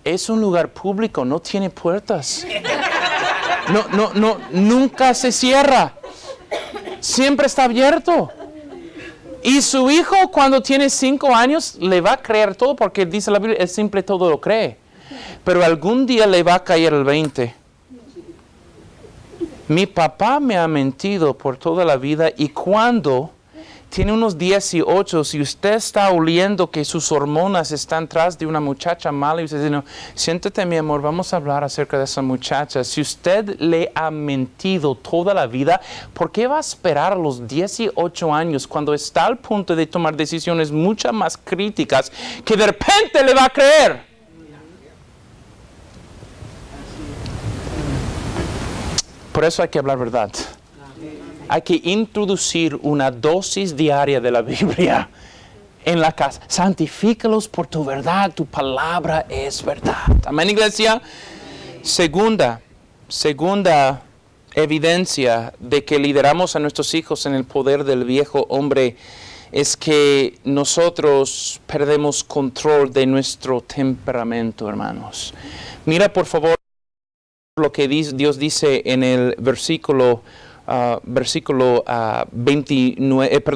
es un lugar público, no tiene puertas. Nunca se cierra. Siempre está abierto. Y su hijo, cuando tiene 5 años, le va a creer todo, porque dice la Biblia, él siempre todo lo cree. Pero algún día le va a caer el 20. Mi papá me ha mentido por toda la vida, y cuando tiene unos 18, si usted está oliendo que sus hormonas están tras de una muchacha mala, y usted dice, no, siéntate, mi amor, vamos a hablar acerca de esa muchacha. Si usted le ha mentido toda la vida, ¿por qué va a esperar a los 18 años, cuando está al punto de tomar decisiones mucho más críticas, que de repente le va a creer? Por eso hay que hablar verdad. Hay que introducir una dosis diaria de la Biblia en la casa. Santifícalos por tu verdad, tu palabra es verdad. Amén, iglesia. Segunda evidencia de que lideramos a nuestros hijos en el poder del viejo hombre es que nosotros perdemos control de nuestro temperamento, hermanos. Mira por favor lo que Dios dice en el versículo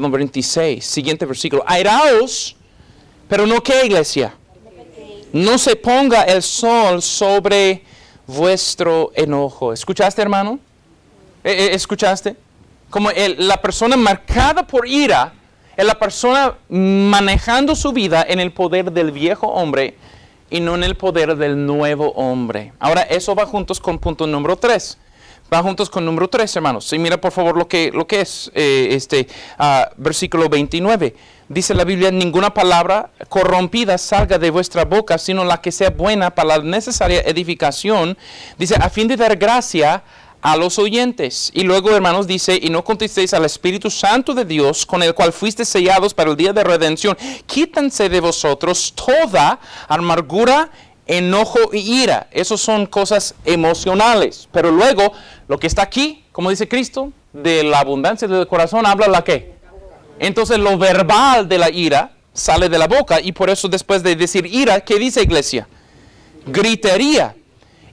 26, siguiente versículo. Airaos, pero no qué, iglesia. No se ponga el sol sobre vuestro enojo. ¿Escuchaste, hermano? ¿Escuchaste? Como la persona marcada por ira es la persona manejando su vida en el poder del viejo hombre y no en el poder del nuevo hombre. Ahora, eso va juntos con punto número 3. Va juntos con número 3, hermanos. Sí, mira por favor lo que es versículo 29. Dice la Biblia, ninguna palabra corrompida salga de vuestra boca, sino la que sea buena para la necesaria edificación. Dice, a fin de dar gracia a los oyentes. Y luego, hermanos, dice, y no contristéis al Espíritu Santo de Dios, con el cual fuisteis sellados para el día de redención. Quítense de vosotros toda amargura, enojo y ira. Esos son cosas emocionales. Pero luego, lo que está aquí, como dice Cristo, de la abundancia del corazón, habla la qué. Entonces, lo verbal de la ira sale de la boca. Y por eso, después de decir ira, ¿qué dice, iglesia? Gritería.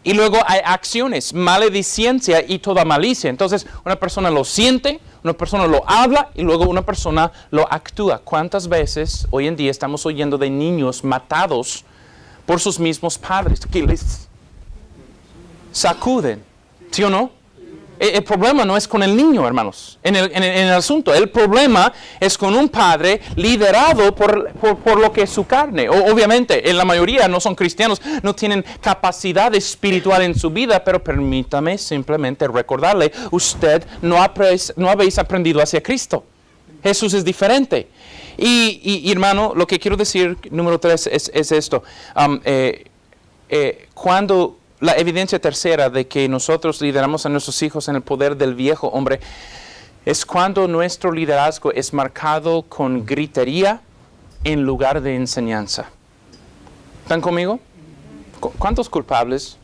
Y luego hay acciones, maledicencia y toda malicia. Entonces, una persona lo siente, una persona lo habla y luego una persona lo actúa. ¿Cuántas veces hoy en día estamos oyendo de niños matados por sus mismos padres que les sacuden? ¿Sí o no? El problema no es con el niño, hermanos, en el asunto. El problema es con un padre liderado por lo que es su carne. Obviamente, en la mayoría no son cristianos, no tienen capacidad espiritual en su vida, pero permítame simplemente recordarle, usted no habéis aprendido hacia Cristo. Jesús es diferente. Y hermano, lo que quiero decir, número 3, es esto. Cuando la evidencia tercera de que nosotros lideramos a nuestros hijos en el poder del viejo hombre es cuando nuestro liderazgo es marcado con gritería en lugar de enseñanza. ¿Están conmigo? ¿Cuántos culpables?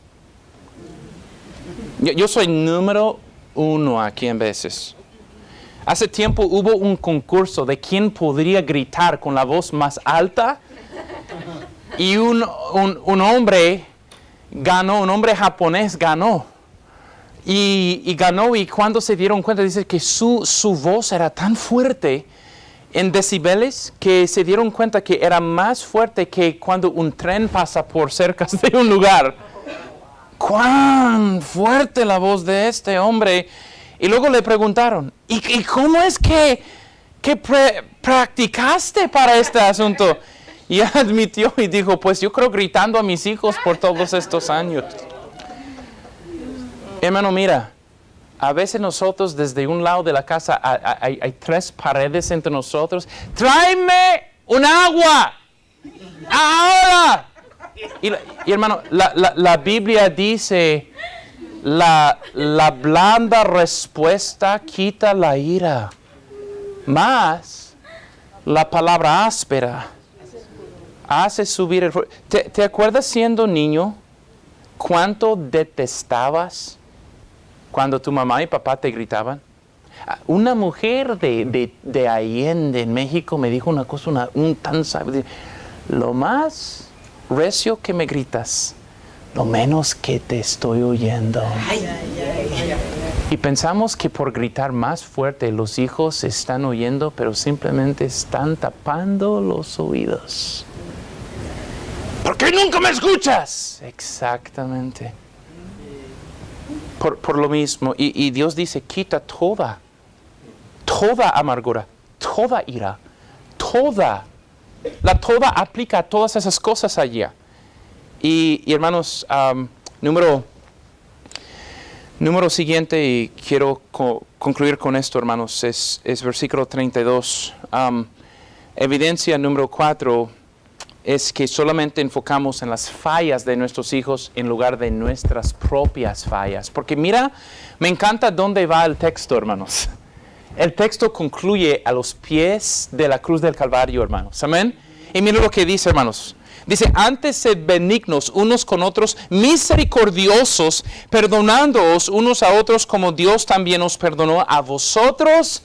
Yo soy número 1 aquí en veces. Hace tiempo hubo un concurso de quién podría gritar con la voz más alta y un hombre ganó, un hombre japonés ganó. Y ganó, y cuando se dieron cuenta, dice que su voz era tan fuerte en decibeles que se dieron cuenta que era más fuerte que cuando un tren pasa por cerca de un lugar. ¡Cuán fuerte la voz de este hombre! Y luego le preguntaron, ¿y cómo es que practicaste para este asunto? Y admitió y dijo, pues yo creo gritando a mis hijos por todos estos años. Hermano, mira, a veces nosotros desde un lado de la casa hay 3 paredes entre nosotros. ¡Tráeme un agua! ¡Ahora! Y hermano, la Biblia dice, la blanda respuesta quita la ira, más la palabra áspera hace subir el fuego. ¿Te acuerdas siendo niño cuánto detestabas cuando tu mamá y papá te gritaban? Una mujer de Allende, en México, me dijo una cosa, un tan sabio. Lo más recio que me gritas, lo menos que te estoy oyendo. Y pensamos que por gritar más fuerte los hijos están oyendo, pero simplemente están tapando los oídos. ¿Por qué nunca me escuchas? Exactamente. Por lo mismo. Y Dios dice, quita toda amargura, toda ira, toda aplica a todas esas cosas allá. Y hermanos, número siguiente, y quiero concluir con esto, hermanos, es versículo 32. Evidencia número 4 es que solamente enfocamos en las fallas de nuestros hijos en lugar de nuestras propias fallas. Porque mira, me encanta dónde va el texto, hermanos. El texto concluye a los pies de la cruz del Calvario, hermanos. Amén. Y miren lo que dice, hermanos. Dice, antes sed benignos unos con otros, misericordiosos, perdonándoos unos a otros como Dios también os perdonó a vosotros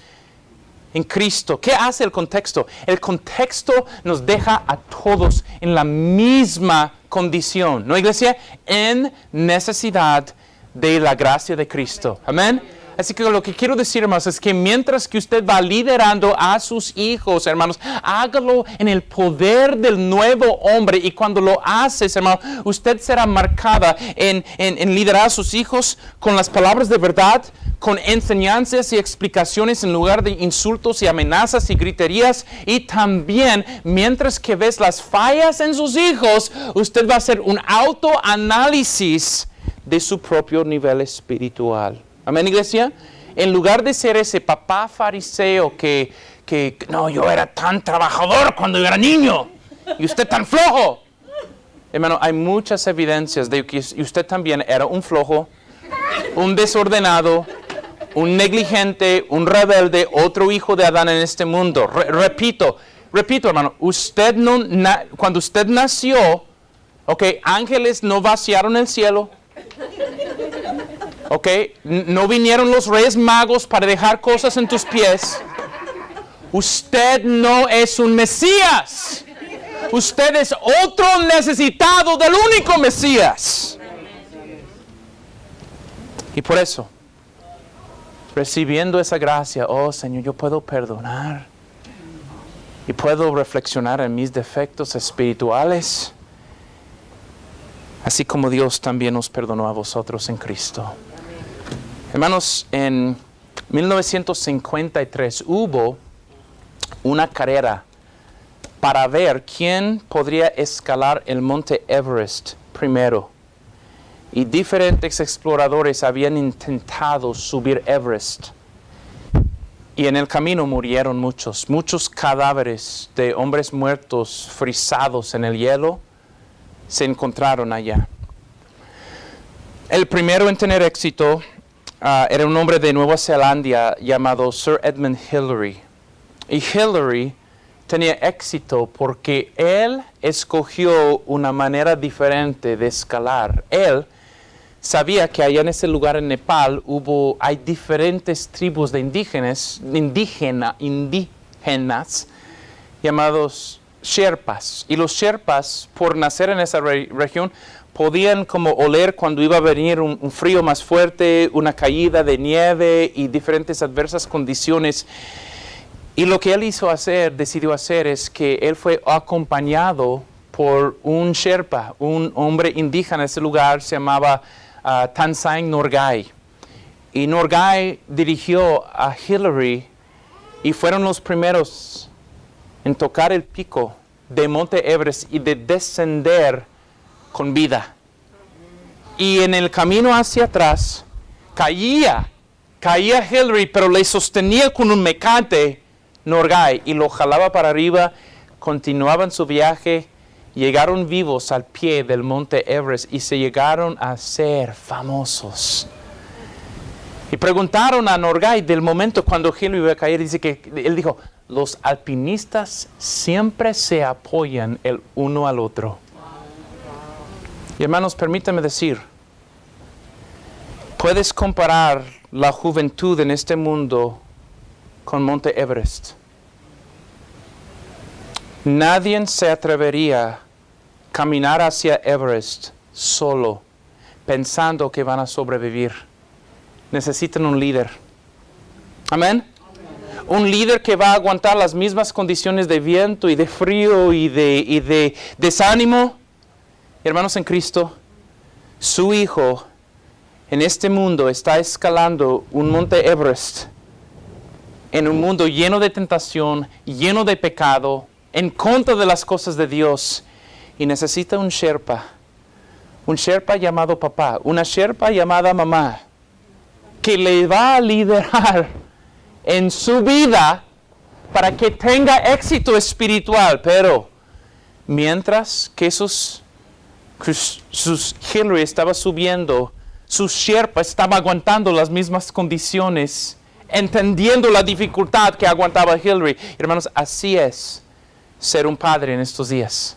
en Cristo. ¿Qué hace el contexto? El contexto nos deja a todos en la misma condición, ¿no, iglesia? En necesidad de la gracia de Cristo. Amén. Así que lo que quiero decir, hermanos, es que mientras que usted va liderando a sus hijos, hermanos, hágalo en el poder del nuevo hombre. Y cuando lo haces, hermano, usted será marcada en liderar a sus hijos con las palabras de verdad, con enseñanzas y explicaciones en lugar de insultos y amenazas y griterías. Y también, mientras que ves las fallas en sus hijos, usted va a hacer un autoanálisis de su propio nivel espiritual. Amén, iglesia. En lugar de ser ese papá fariseo que no, yo era tan trabajador cuando yo era niño y usted tan flojo. Hermano, hay muchas evidencias de que usted también era un flojo, un desordenado, un negligente, un rebelde, otro hijo de Adán en este mundo. Repito, hermano, cuando usted nació, ángeles no vaciaron el cielo. No vinieron los reyes magos para dejar cosas en tus pies. Usted no es un Mesías. Usted es otro necesitado del único Mesías. Y por eso, recibiendo esa gracia, oh Señor, yo puedo perdonar. Y puedo reflexionar en mis defectos espirituales. Así como Dios también nos perdonó a vosotros en Cristo. Hermanos, en 1953 hubo una carrera para ver quién podría escalar el monte Everest primero. Y diferentes exploradores habían intentado subir Everest. Y en el camino murieron muchos cadáveres de hombres muertos, frisados en el hielo, se encontraron allá. El primero en tener éxito era un hombre de Nueva Zelanda llamado Sir Edmund Hillary. Y Hillary tenía éxito porque él escogió una manera diferente de escalar. Él sabía que allá en ese lugar en Nepal hay diferentes tribus de indígenas llamados Sherpas. Y los Sherpas, por nacer en esa región, podían como oler cuando iba a venir un frío más fuerte, una caída de nieve y diferentes adversas condiciones. Y lo que él decidió hacer es que él fue acompañado por un Sherpa, un hombre indígena en ese lugar, se llamaba Tenzing Norgay. Y Norgay dirigió a Hillary y fueron los primeros en tocar el pico de Monte Everest y de descender con vida. Y en el camino hacia atrás caía Hillary, pero le sostenía con un mecate Norgay y lo jalaba para arriba. Continuaban su viaje, llegaron vivos al pie del Monte Everest y se llegaron a ser famosos. Y preguntaron a Norgay del momento cuando Hillary iba a caer, dice que él dijo: los alpinistas siempre se apoyan el uno al otro. Y hermanos, permítame decir, puedes comparar la juventud en este mundo con Monte Everest. Nadie se atrevería a caminar hacia Everest solo, pensando que van a sobrevivir. Necesitan un líder. Amén. Un líder que va a aguantar las mismas condiciones de viento y de frío y de desánimo. Hermanos en Cristo, su hijo en este mundo está escalando un monte Everest, en un mundo lleno de tentación, lleno de pecado, en contra de las cosas de Dios, y necesita un Sherpa llamado papá, una Sherpa llamada mamá, que le va a liderar en su vida para que tenga éxito espiritual. Pero mientras que Hillary estaba subiendo, su Sherpa estaba aguantando las mismas condiciones. entendiendo la dificultad que aguantaba Hillary. Hermanos, así es ser un padre en estos días.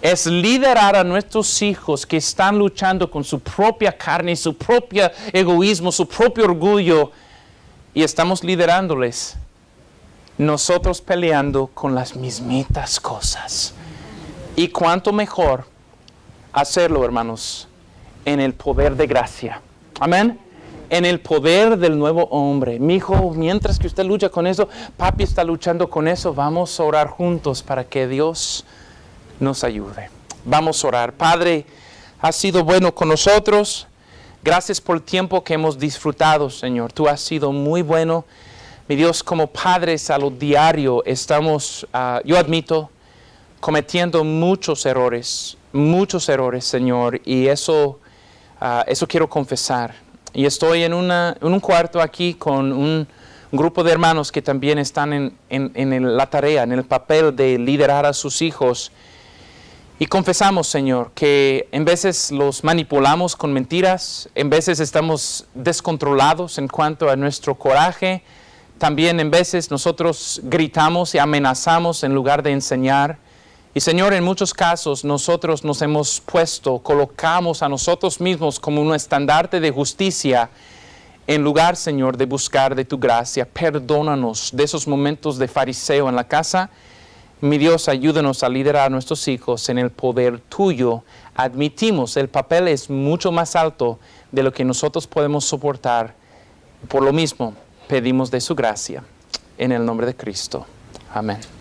Es liderar a nuestros hijos que están luchando con su propia carne, su propio egoísmo, su propio orgullo. Y estamos liderándoles. Nosotros peleando con las mismitas cosas. Y cuánto mejor hacerlo, hermanos, en el poder de gracia. Amén. En el poder del nuevo hombre. Mi hijo, mientras que usted lucha con eso, papi está luchando con eso. Vamos a orar juntos para que Dios nos ayude. Vamos a orar. Padre, has sido bueno con nosotros. Gracias por el tiempo que hemos disfrutado, Señor. Tú has sido muy bueno. Mi Dios, como padres a lo diario estamos, yo admito, cometiendo muchos errores, Señor. Y eso quiero confesar. Y estoy en un cuarto aquí con un grupo de hermanos que también están en la tarea, en el papel de liderar a sus hijos. Y confesamos, Señor, que en veces los manipulamos con mentiras, en veces estamos descontrolados en cuanto a nuestro coraje. También en veces nosotros gritamos y amenazamos en lugar de enseñar. Y Señor, en muchos casos nosotros nos hemos colocamos a nosotros mismos como un estandarte de justicia en lugar, Señor, de buscar de tu gracia. Perdónanos de esos momentos de fariseo en la casa. Mi Dios, ayúdanos a liderar a nuestros hijos en el poder tuyo. Admitimos, el papel es mucho más alto de lo que nosotros podemos soportar. Por lo mismo, pedimos de su gracia. En el nombre de Cristo. Amén.